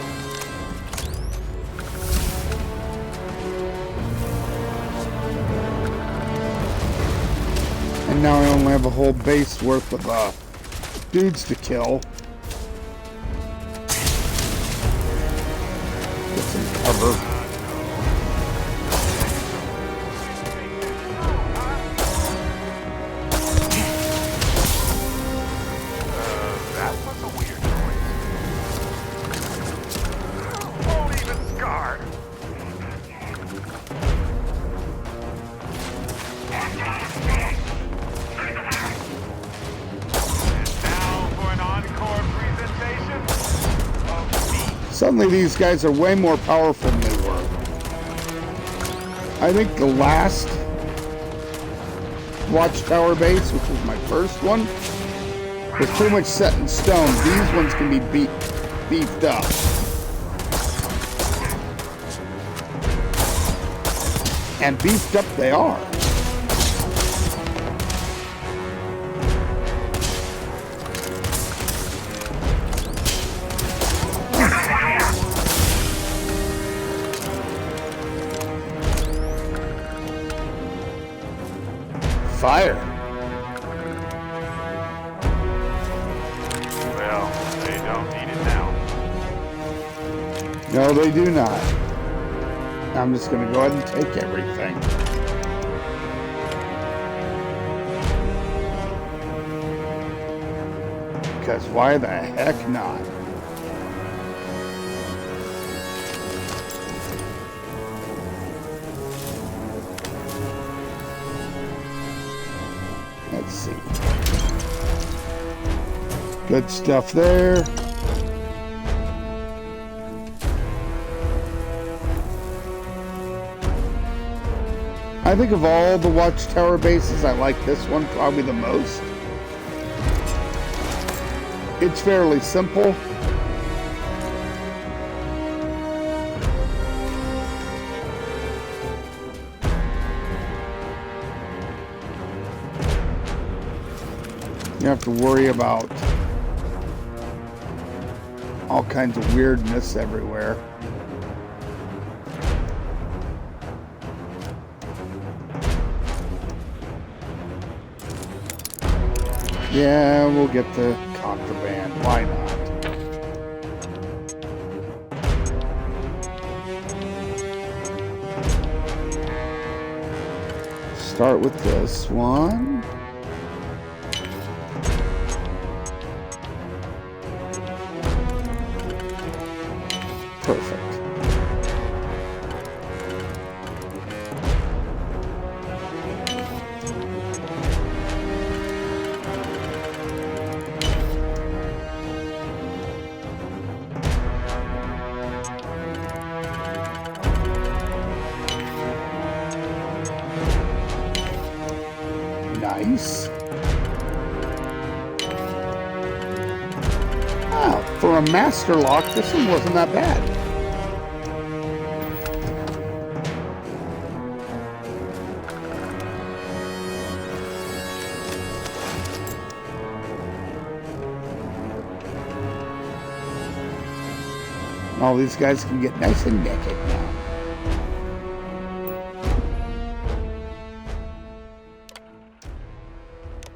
And now I only have a whole base worth of dudes to kill. Get some cover. That was a weird noise. Won't even scar. Suddenly these guys are way more powerful than they were. I think the last Watchtower base, which was my first one, was pretty much set in stone. These ones can be beefed up. And beefed up they are. Fire. Well, they don't need it now. No, they do not. I'm just going to go ahead and take everything. Because why the heck not? Let's see. Good stuff there. I think of all the Watchtower bases, I like this one probably the most. It's fairly simple. You have to worry about all kinds of weirdness everywhere. Yeah, we'll get the contraband. Why not? Start with this one. Perfect. Nice. Ah, for a master lock, this one wasn't that bad. All these guys can get nice and naked now.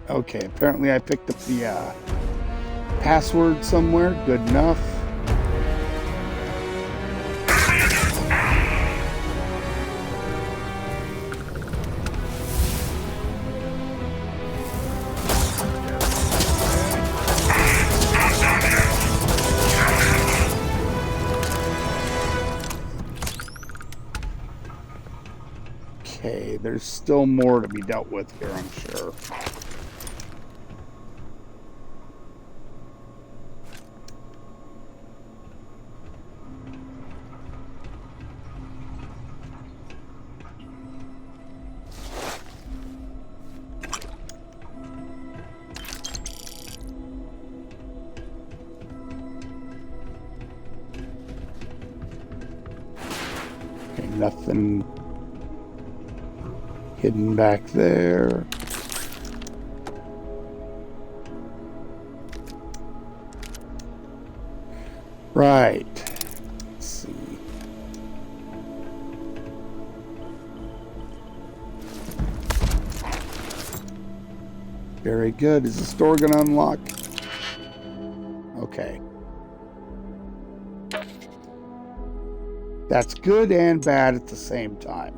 Okay, apparently I picked up the password somewhere. Good enough. Okay, there's still more to be dealt with here, I'm sure. Okay, nothing hidden back there. Right. Let's see. Very good. Is the store going to unlock? Okay. That's good and bad at the same time.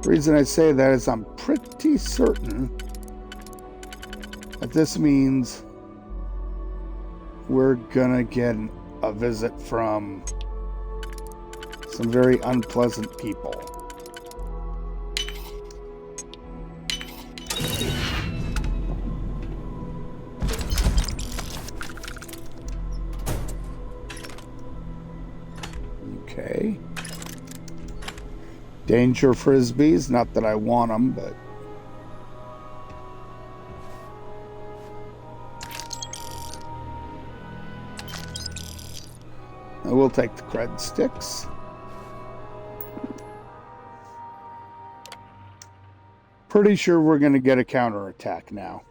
The reason I say that is I'm pretty certain that this means we're gonna get a visit from Some very unpleasant people. Okay. Danger frisbees, not that I want them, but... I will take the cred sticks. Pretty sure we're going to get a counterattack now.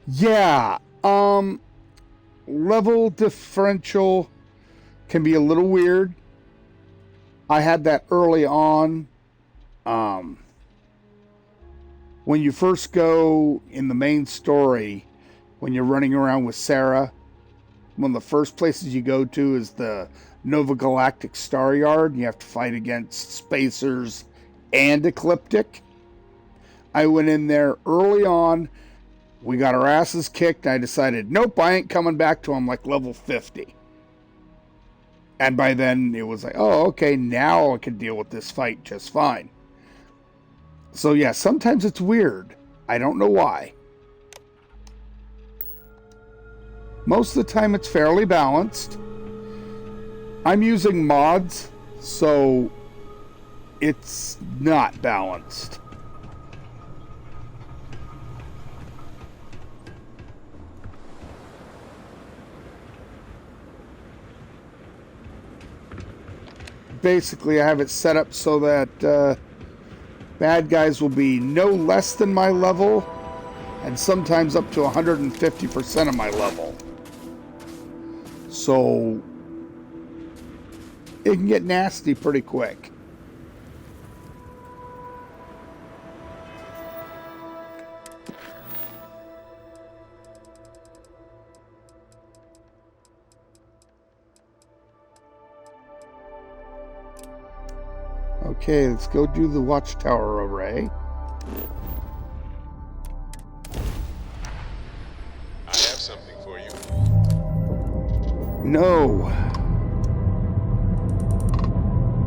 Yeah, level differential can be a little weird. I had that early on. When you first go in the main story, when you're running around with Sarah, one of the first places you go to is the Nova Galactic Star Yard. You have to fight against Spacers and Ecliptic. I went in there early on. We got our asses kicked. I decided, nope, I ain't coming back to them like level 50. And by then, it was like, oh, okay, now I can deal with this fight just fine. So yeah, sometimes it's weird. I don't know why. Most of the time, it's fairly balanced. I'm using mods, so it's not balanced. Basically, I have it set up so that bad guys will be no less than my level, and sometimes up to 150% of my level. So it can get nasty pretty quick. Okay, let's go do the Watchtower array. I have something for you. No.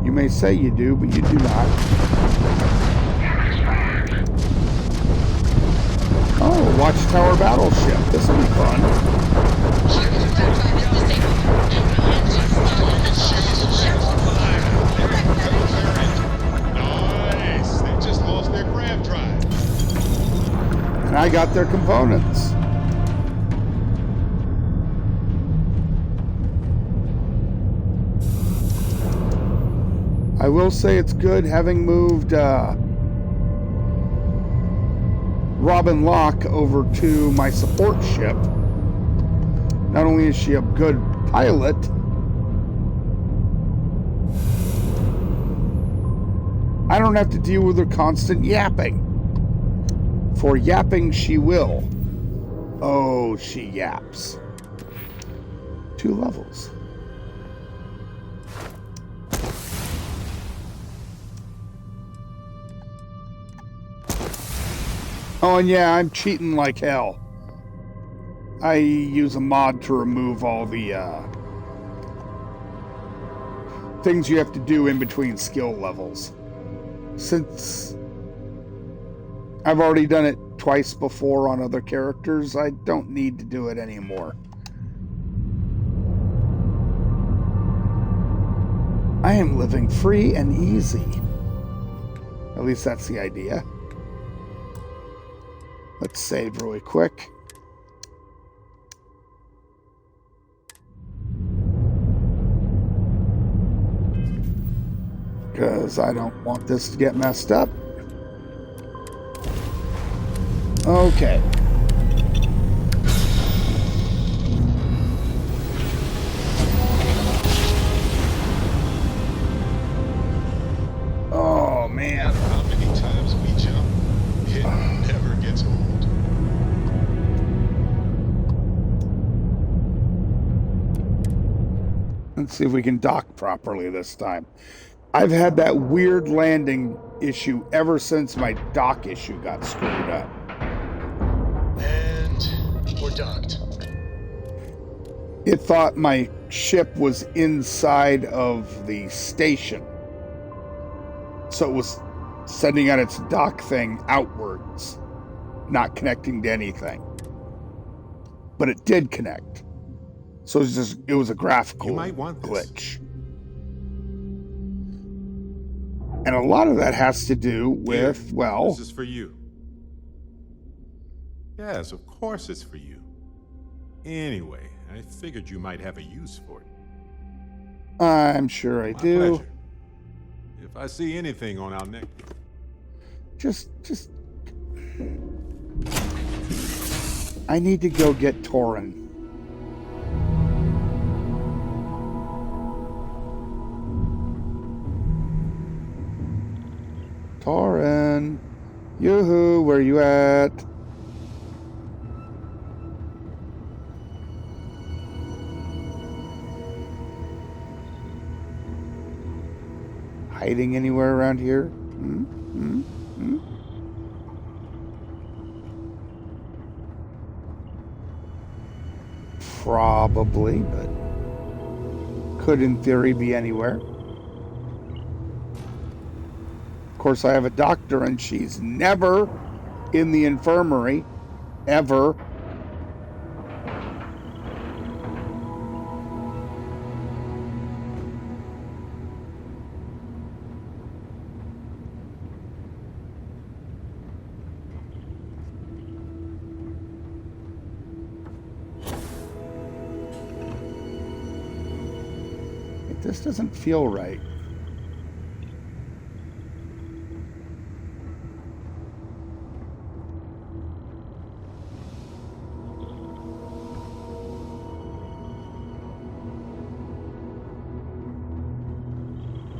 You may say you do, but you do not. Oh, Watchtower battleship. This will be fun. Nice. They just lost their grab drive. And I got their components. I will say it's good having moved Robin Locke over to my support ship. Not only is she a good pilot, I don't have to deal with her constant yapping. For yapping she will. Oh, she yaps. 2 levels. Oh, and yeah, I'm cheating like hell. I use a mod to remove all the things you have to do in between skill levels. Since I've already done it twice before on other characters, I don't need to do it anymore. I am living free and easy. At least that's the idea. Let's save really quick. Because I don't want this to get messed up. Okay. Oh, man. How many times we jump, it never gets old. Let's see if we can dock properly this time. I've had that weird landing issue ever since my dock issue got screwed up. And we're docked. It thought my ship was inside of the station. So it was sending out its dock thing outwards, not connecting to anything. But it did connect. So it was a graphical glitch. And a lot of that has to do with, well... This is for you. Yes, of course it's for you. Anyway, I figured you might have a use for it. I'm sure I do. Pleasure. If I see anything on our neck... Just... I need to go get Torin. Torin. Yoo-hoo, where you at? Hiding anywhere around here? Probably, but could in theory be anywhere. Of course, I have a doctor and she's never in the infirmary, ever. This doesn't feel right.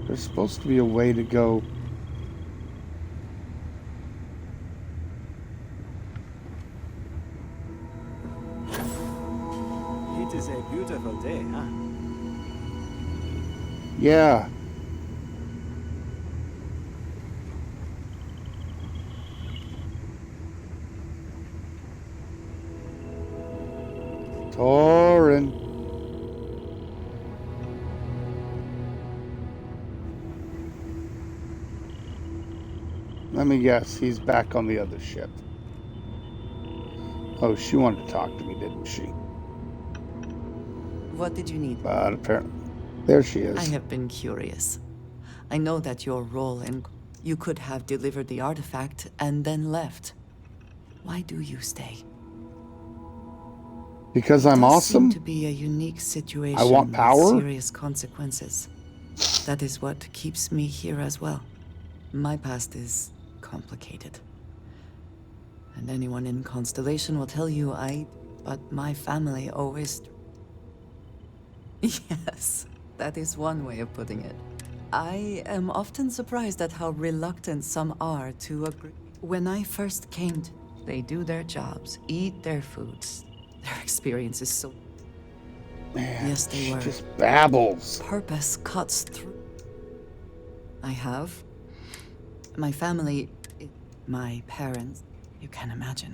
There's supposed to be a way to go. It is a beautiful day, huh? Yeah. Torin. Let me guess, he's back on the other ship. Oh, she wanted to talk to me, didn't she? What did you need? But apparently, there she is. I have been curious. I know that your role in... You could have delivered the artifact and then left. Why do you stay? Because I'm awesome? It seems to be a unique situation. I want power? With serious consequences. That is what keeps me here as well. My past is complicated. And anyone in Constellation will tell you but my family always... Yes, that is one way of putting it. I am often surprised at how reluctant some are to agree. When I first came, they do their jobs, eat their foods. Their experience is so... Man, yes, they were. Just babbles. Purpose cuts through. I have. My family, my parents, you can imagine,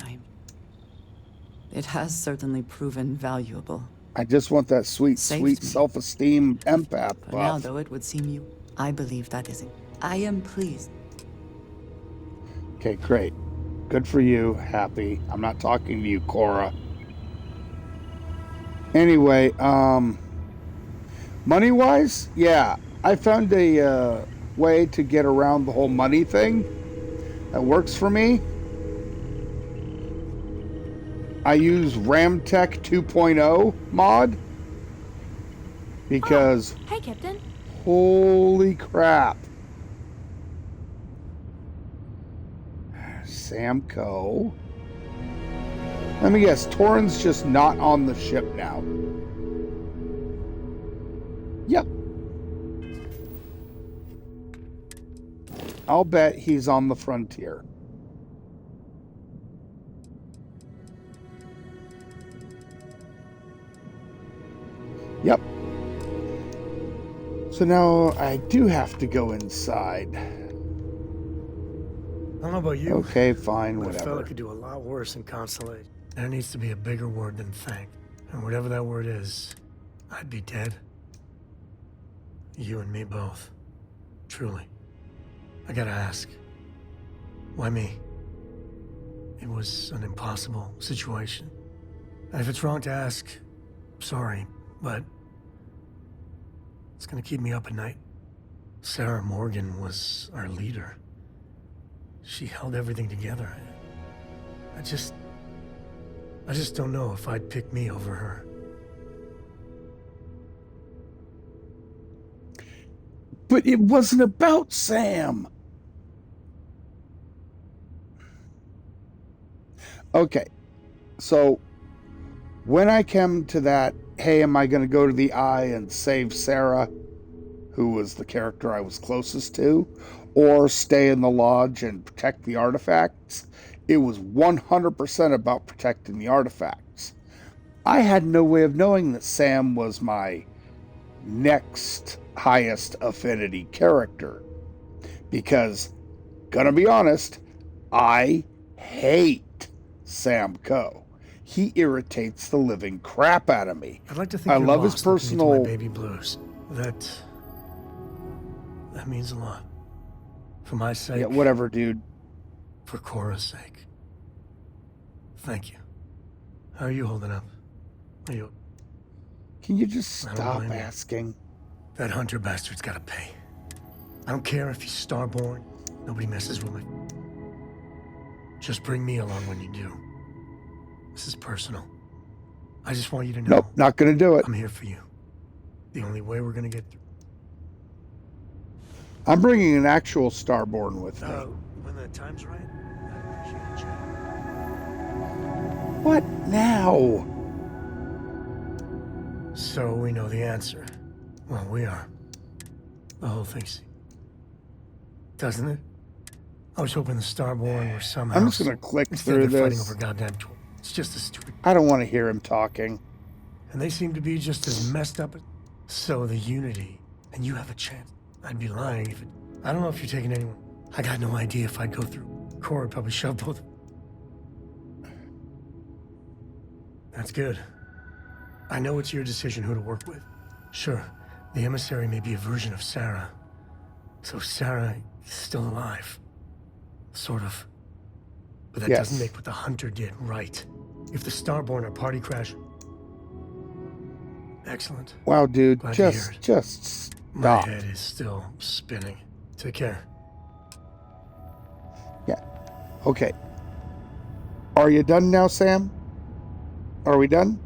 it has certainly proven valuable. I just want that sweet Saved me. self-esteem empath But now, buff. though it would seem you, I believe that is it. I am pleased. Okay, great. Good for you. Happy. I'm not talking to you, Cora. Anyway, money-wise, yeah, I found a way to get around the whole money thing that works for me. I use Ramtech 2.0 mod because Hey, Captain. holy crap. Samco. Let me guess, Torin's just not on the ship now. Yep. I'll bet he's on the frontier. Yep. So now I do have to go inside. I don't know about you. Okay, fine, but a whatever. fella could do a lot worse in Constellation. There needs to be a bigger word than thank. And whatever that word is, I'd be dead. You and me both. Truly. I gotta ask. Why me? It was an impossible situation. And if it's wrong to ask, sorry, but it's gonna keep me up at night. Sarah Morgan was our leader. She held everything together. I just don't know if I'd pick me over her. But it wasn't about Sam. Okay, so when I came to that, hey, am I going to go to the Eye and save Sarah, who was the character I was closest to, or stay in the lodge and protect the artifacts? It was 100% about protecting the artifacts. I had no way of knowing that Sam was my next highest affinity character. Because, gonna be honest, I hate Sam Coe. He irritates the living crap out of me. I'd like to think I you're love his lost looking into personal my baby blues. That means a lot. For my sake. Yeah, whatever, dude. For Cora's sake. Thank you. How are you holding up? Are you... Can you just stop asking? That Hunter bastard's gotta pay. I don't care if he's starborn. Nobody messes with me. Just bring me along when you do. This is personal. I just want you to know. Nope, not gonna do it. I'm here for you. The only way we're gonna get through. I'm bringing an actual starborn with me. When the time's right, I appreciate it, Chad. What now? So we know the answer. Well, we are. The whole thing's... Doesn't it? I was hoping the Starborn were somehow... I'm just gonna click Instead through they're this. fighting over goddamn tool. It's just a stupid... I don't want to hear him talking. And they seem to be just as messed up as... So the Unity, and you have a chance. I'd be lying if it... I don't know if you're taking anyone. I got no idea if I'd go through. Cora would probably shove both... That's good. I know it's your decision who to work with. Sure, the emissary may be a version of Sarah. So Sarah is still alive. Sort of. But that doesn't make what the Hunter did right. If the Starborn are party crash... Excellent. Wow, dude, Glad to hear it. just stop. My head is still spinning. Take care. Yeah. Okay. Are you done now, Sam? Are we done?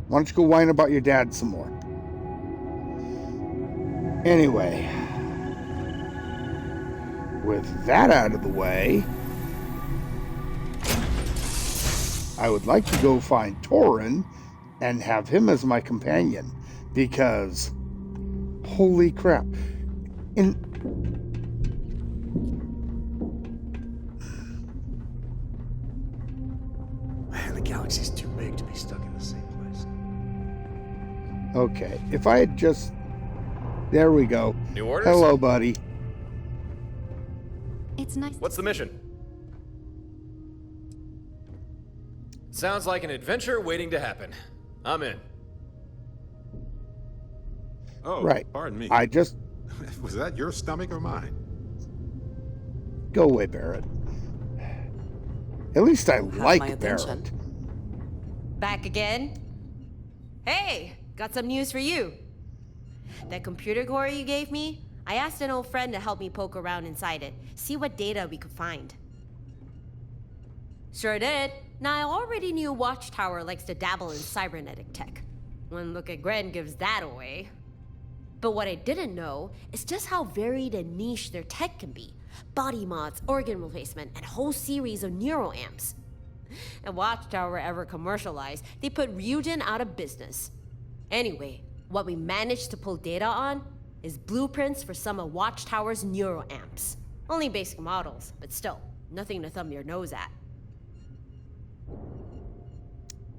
Why don't you go whine about your dad some more? Anyway. With that out of the way, I would like to go find Torin and have him as my companion, because holy crap. Man, the galaxy's too big to be stuck in the same place. Okay, if I had just... There we go. New orders? Hello, buddy. It's nice. What's the mission? Sounds like an adventure waiting to happen. I'm in. Oh, Right. Pardon me. I just... Was that your stomach or mine? Go away, Barrett. At least I my like attention. Barrett. Back again? Hey, got some news for you. That computer core you gave me, I asked an old friend to help me poke around inside it, see what data we could find. Sure did. Now, I already knew Watchtower likes to dabble in cybernetic tech. One look at Gren gives that away. But what I didn't know is just how varied and niche their tech can be. Body mods, organ replacement, and a whole series of neuroamps. And Watchtower ever commercialized, they put Ryujin out of business. Anyway, what we managed to pull data on is blueprints for some of Watchtower's neuroamps. Only basic models, but still, nothing to thumb your nose at.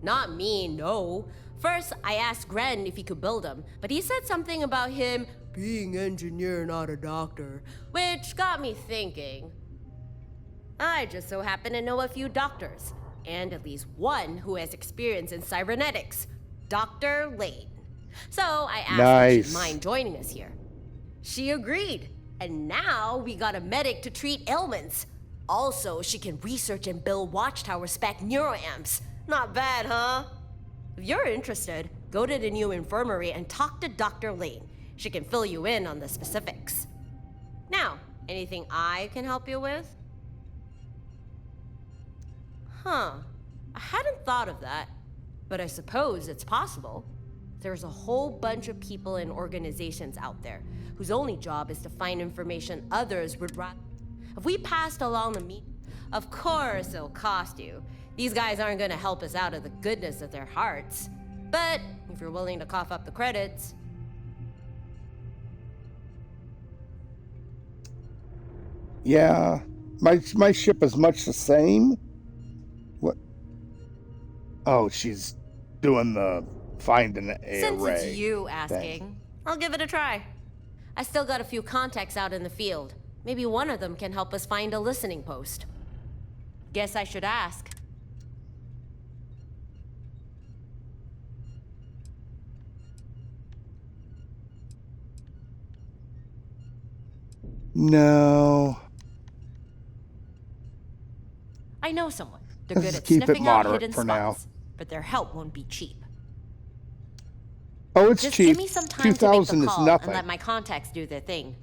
Not me, no. First, I asked Gren if he could build them, but he said something about him being engineer, not a doctor, which got me thinking. I just so happen to know a few doctors, and at least one who has experience in cybernetics. Dr. Lane. So I asked if she'd mind joining us here. She agreed, and now we got a medic to treat ailments. Also, she can research and build Watchtower spec neuroamps. Not bad, huh? If you're interested, go to the new infirmary and talk to Dr. Lane. She can fill you in on the specifics. Now, anything I can help you with? Huh. I hadn't thought of that, but I suppose it's possible. There's a whole bunch of people and organizations out there whose only job is to find information others would rather. If we passed along the meat, of course it'll cost you. These guys aren't gonna help us out of the goodness of their hearts. But if you're willing to cough up the credits. Yeah, my ship is much the same. What? Oh, she's doing the find an array. Since it's you asking, I'll give it a try. I still got a few contacts out in the field. Maybe one of them can help us find a listening post. Guess I should ask. No. I know someone. They're good at keep it sniffing out moderate hidden for now. spots, but their help won't be cheap. Oh, it's Just cheap. give me some time to make 2,000 the is call nothing. and let my contacts do their thing.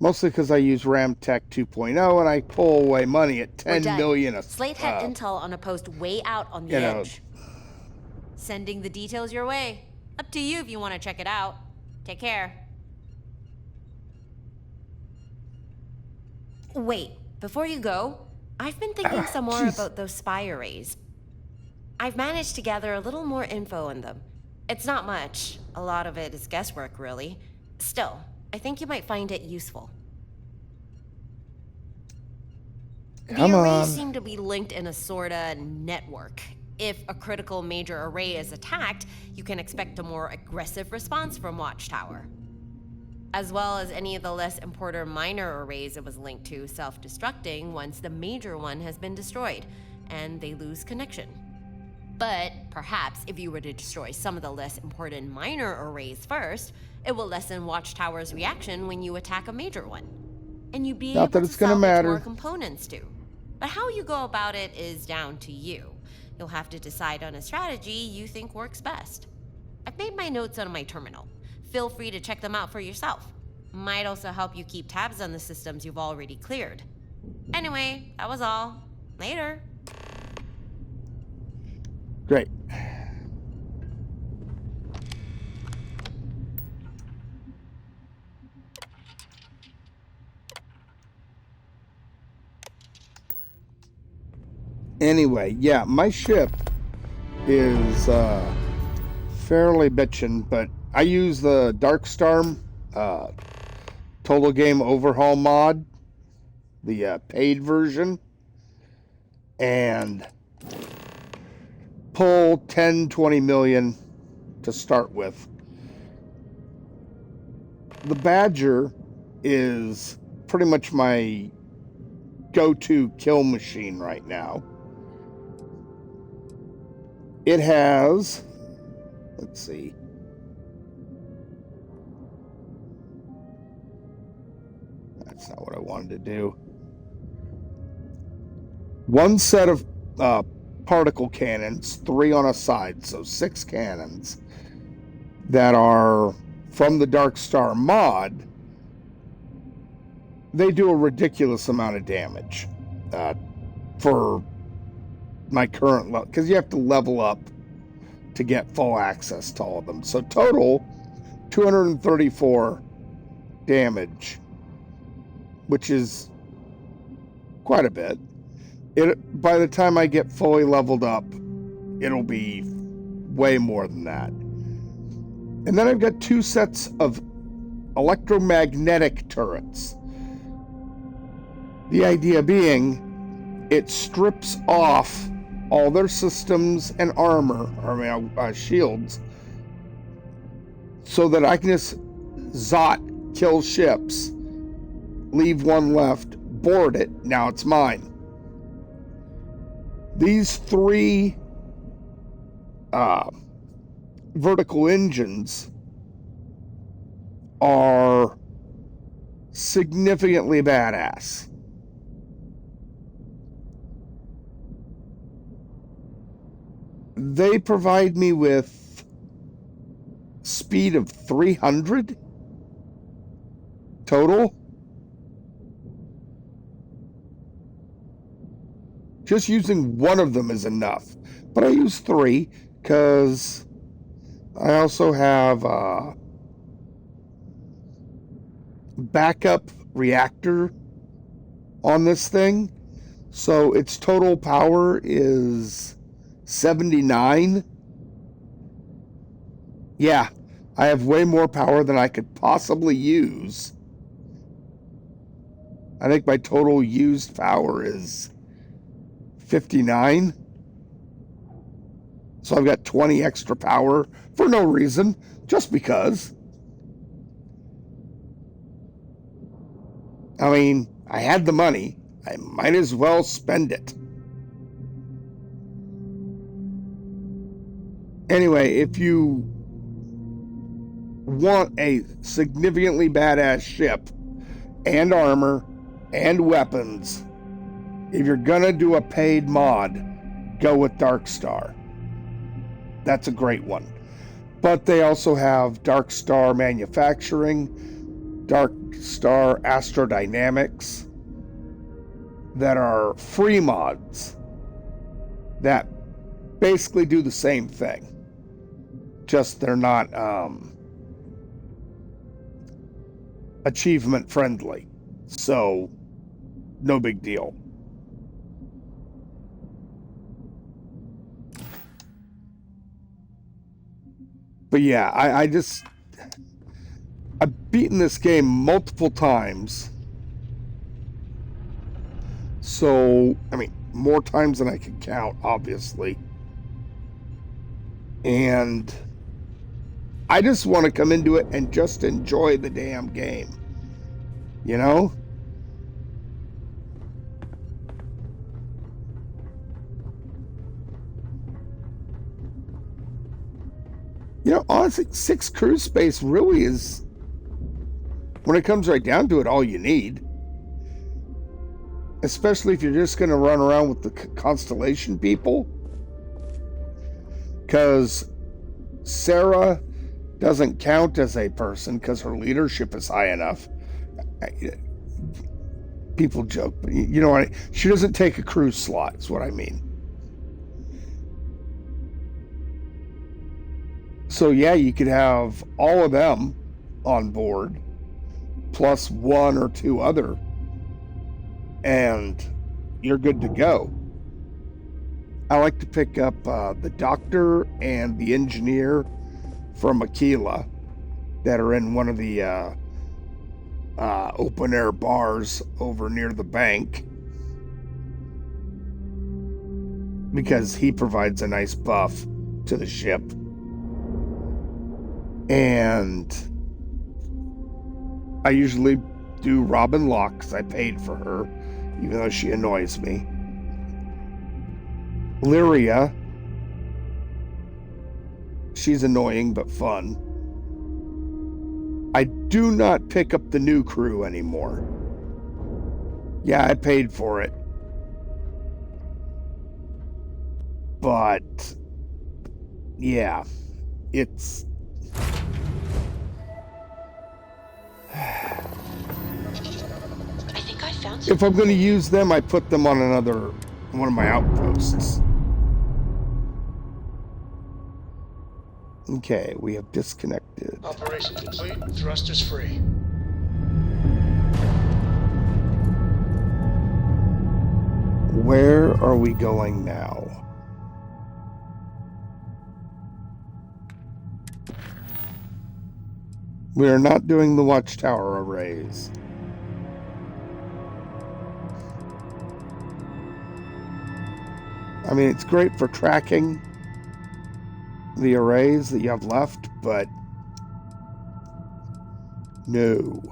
Mostly because I use Ramtech 2.0 and I pull away money at We're 10 done. million a Slate had intel on a post way out on the edge. Sending the details your way. Up to you if you want to check it out. Take care. Wait, before you go, I've been thinking some more about those spy arrays. I've managed to gather a little more info on them. It's not much. A lot of it is guesswork, really. Still, I think you might find it useful. Come the arrays on. seem to be linked in a sorta network. If a critical major array is attacked, you can expect a more aggressive response from Watchtower. As well as any of the less important minor arrays it was linked to self-destructing once the major one has been destroyed, and they lose connection. But perhaps if you were to destroy some of the less important minor arrays first, it will lessen Watchtower's reaction when you attack a major one. And you'd be Not able that to it's gonna salvage matter. more components too. But how you go about it is down to you. You'll have to decide on a strategy you think works best. I've made my notes on my terminal. Feel free to check them out for yourself. Might also help you keep tabs on the systems you've already cleared. Anyway, that was all. Later. Great. Anyway, yeah, my ship is fairly bitchin', but I use the Darkstar Total Game Overhaul mod, the paid version, and pull 10, 20 million to start with. The Badger is pretty much my go-to kill machine right now. It has, let's see, that's not what I wanted to do. One set of particle cannons, 3 on a side, so 6 cannons that are from the Darkstar mod. They do a ridiculous amount of damage for my current level, because you have to level up to get full access to all of them. So total 234 damage, which is quite a bit. By the time I get fully leveled up, it'll be way more than that. And then I've got 2 sets of electromagnetic turrets. The idea being, it strips off all their systems and armor, shields, so that I can just kill ships, leave one left, board it, now it's mine. These 3 vertical engines are significantly badass. They provide me with speed of 300 total. Just using one of them is enough. But I use 3 because I also have a backup reactor on this thing. So its total power is 79. Yeah, I have way more power than I could possibly use. I think my total used power is 59. So I've got 20 extra power for no reason, just because. I mean, I had the money. I might as well spend it. Anyway, if you want a significantly badass ship and armor and weapons, if you're gonna do a paid mod, go with Darkstar. That's a great one. But they also have Darkstar Manufacturing, Darkstar Astrodynamics, that are free mods that basically do the same thing. Just they're not achievement friendly. So, no big deal. But yeah, I've beaten this game multiple times. So, I mean, more times than I can count, obviously. And I just want to come into it and just enjoy the damn game. You know? You know, honestly, 6 cruise space really is, when it comes right down to it, all you need. Especially if you're just going to run around with the Constellation people. Because Sarah doesn't count as a person because her leadership is high enough. People joke, but you know what? She doesn't take a cruise slot, is what I mean. So yeah, you could have all of them on board, plus 1 or 2 other, and you're good to go. I like to pick up the doctor and the engineer from Aquila that are in one of the open air bars over near the bank, because he provides a nice buff to the ship. And I usually do Robin Locke because I paid for her, even though she annoys me. Lyria, she's annoying but fun. I do not pick up the new crew anymore. Yeah, I paid for it. But yeah, it's if I'm going to use them, I put them on one of my outposts. Okay, we have disconnected. Operation complete. Thrusters free. Where are we going now? We are not doing the Watchtower arrays. I mean, it's great for tracking the arrays that you have left, but no.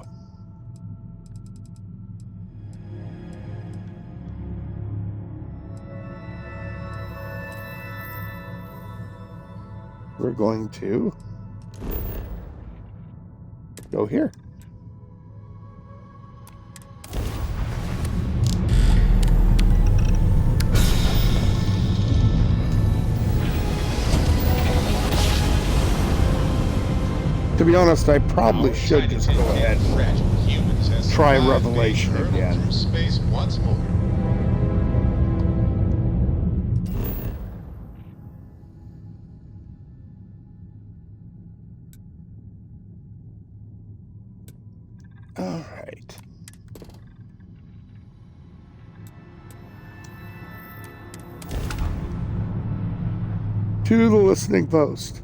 we're going to go here. To be honest, I probably should just go ahead and try Revelation again. Space once more. All right. To the listening post.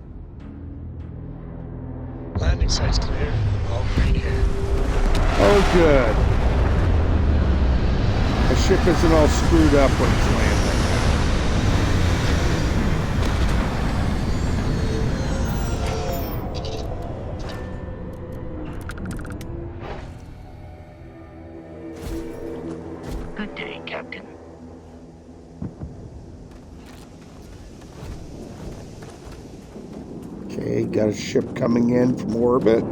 Landing site's clear. All green here. Oh, good. The ship isn't all screwed up when it's landing. Good day, Captain. Okay, got a ship coming in from orbit.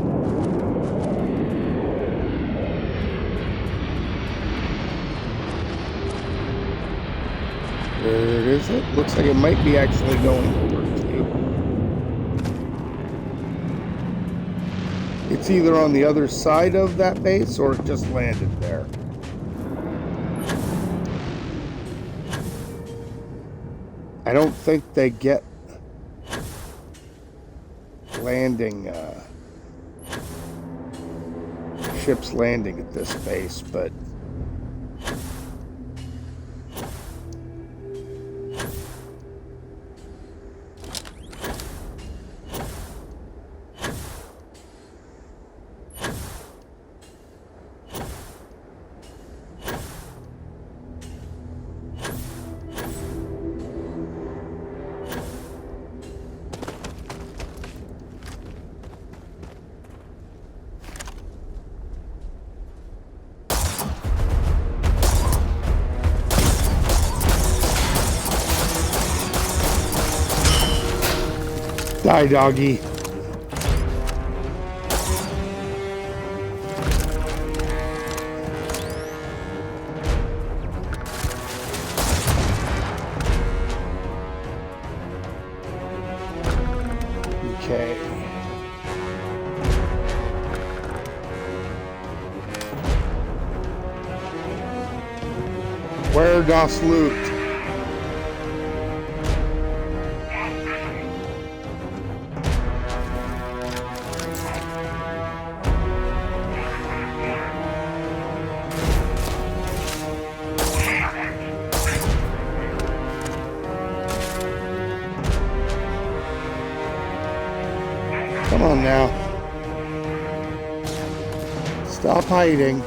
Where is it? Looks like it might be actually going over to you. It's either on the other side of that base or it just landed there. I don't think they get landing, ships landing at this base, but die, doggy. Okay. Where das loot? Come on now. Stop hiding.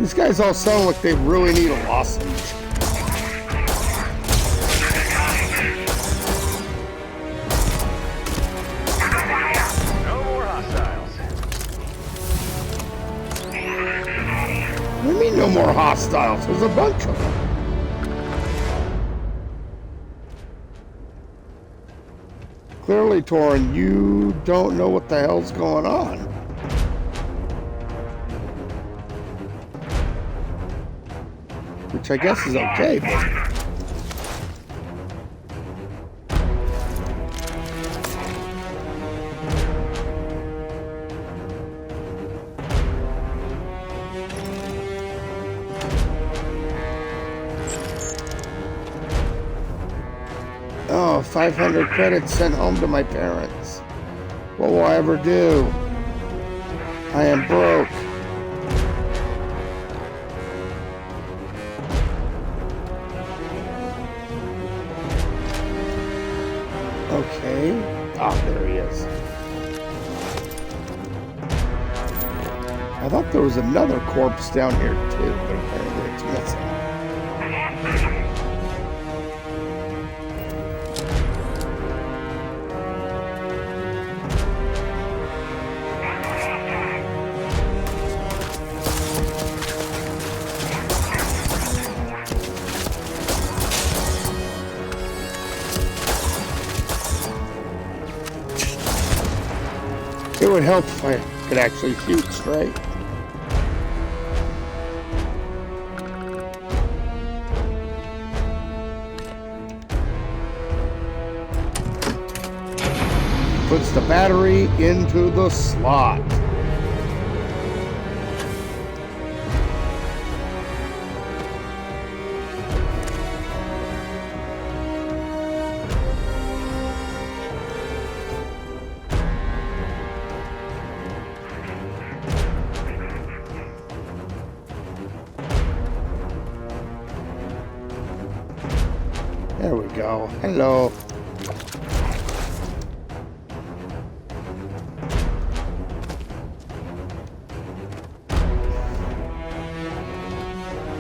These guys all sound like they really need a lozenge. What do you mean no more hostiles? There's a bunch of them. Clearly, Torin, you don't know what the hell's going on. Which I guess is okay, but... Oh, 500 credits sent home to my parents. What will I ever do? I am broke. Okay. Ah, there he is. I thought there was another corpse down here too, but apparently it's missing. It would help if I could actually shoot straight. Puts the battery into the slot. There we go. Hello.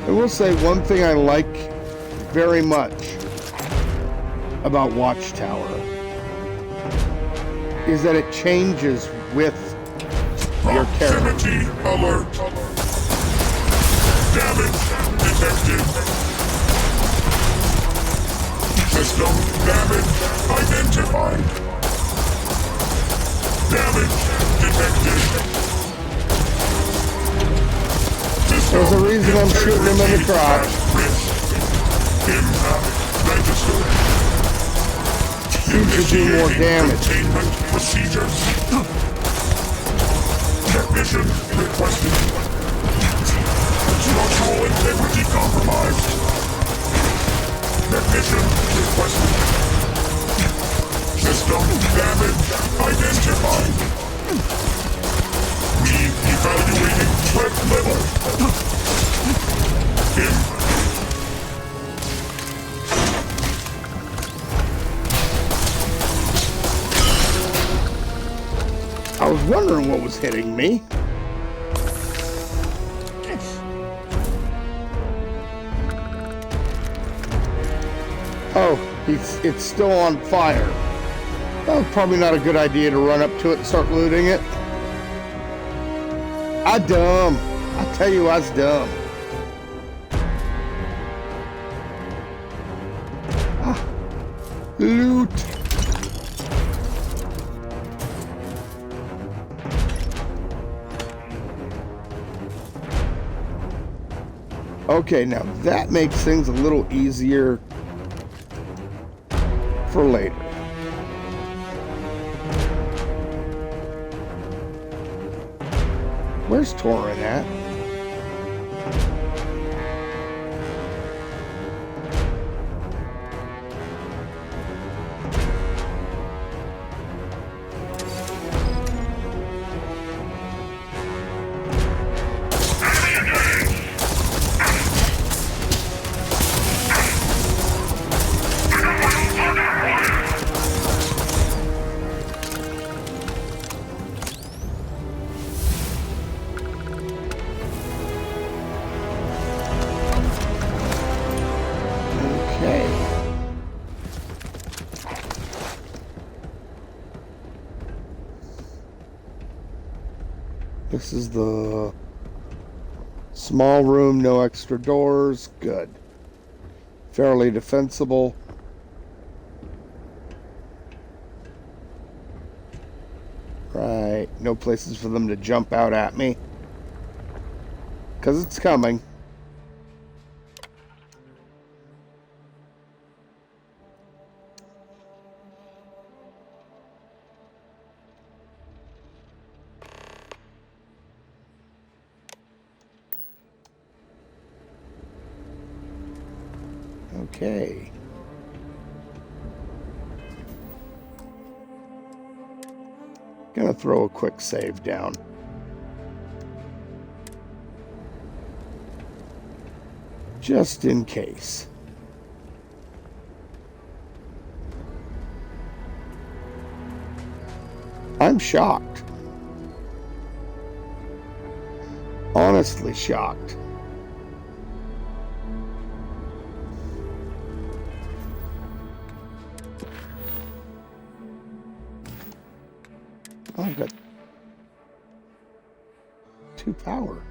I will say one thing I like very much about Watchtower is that it changes with your character. Proximity alert. Damage detected. System damage identified. Damage detected. There's a reason I'm shooting him in the crotch. Impact registered. Seems to do more damage. Containment procedures. Technician requested. Structural integrity compromised. Technician requested. System damage identified. Re-evaluating threat level. I was wondering what was hitting me. Oh, it's still on fire. Well, probably not a good idea to run up to it and start looting it. I dumb. I tell you, I was dumb. Loot. Okay, now that makes things a little easier for later. Where's Torin at? This is the small room, no extra doors. Good. Fairly defensible. Right. No places for them to jump out at me. 'Cause it's coming. Okay. Gonna throw a quick save down. Just in case. I'm shocked. Honestly shocked. Oh, I've got 2 power.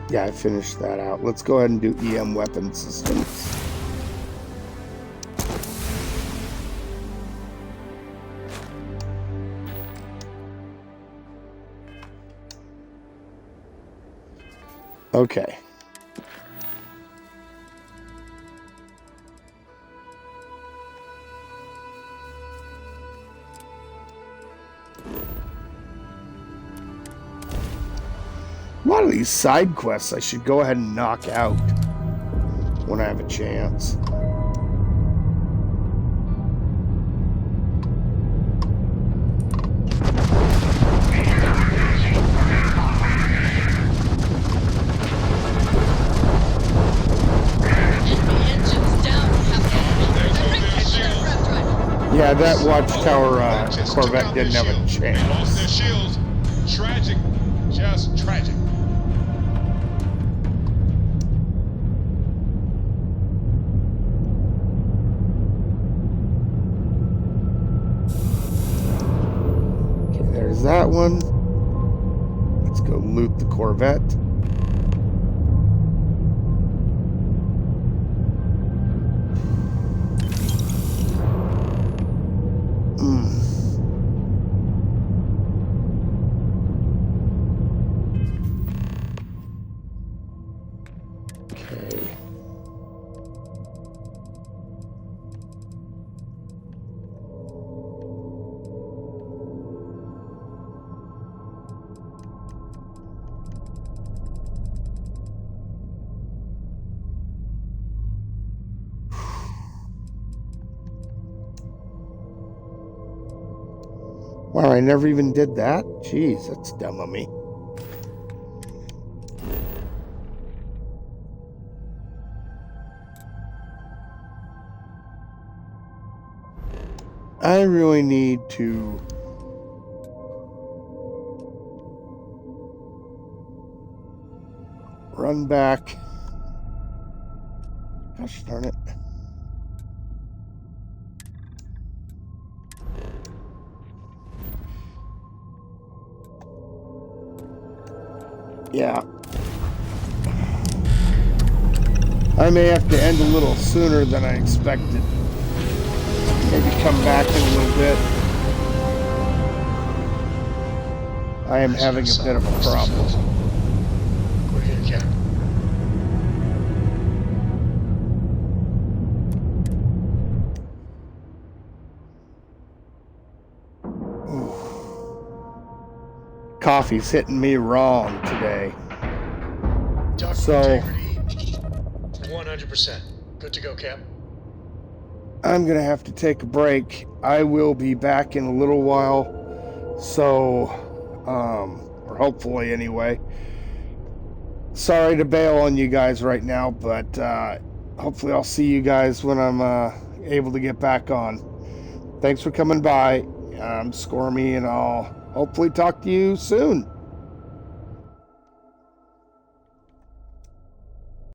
Yeah, I finished that out. Let's go ahead and do EM weapon systems. Okay. A lot of these side quests I should go ahead and knock out when I have a chance. Yeah, that Watchtower Corvette didn't have a They chance. lost their shields. Tragic. Just tragic. Okay, there's that one. Let's go loot the Corvette. Okay. Wow, I never even did that? Jeez, that's dumb of me. I really need to run back. Gosh darn it. Yeah. I may have to end a little sooner than I expected. Maybe come back in a little bit. I am having a bit of a problem. We're here, Cap. Coffee's hitting me wrong today. So, Integrity, 100%. Good to go, Cap. I'm going to have to take a break. I will be back in a little while. So, or hopefully anyway. Sorry to bail on you guys right now, but hopefully I'll see you guys when I'm able to get back on. Thanks for coming by. I'm Scormy, and I'll hopefully talk to you soon.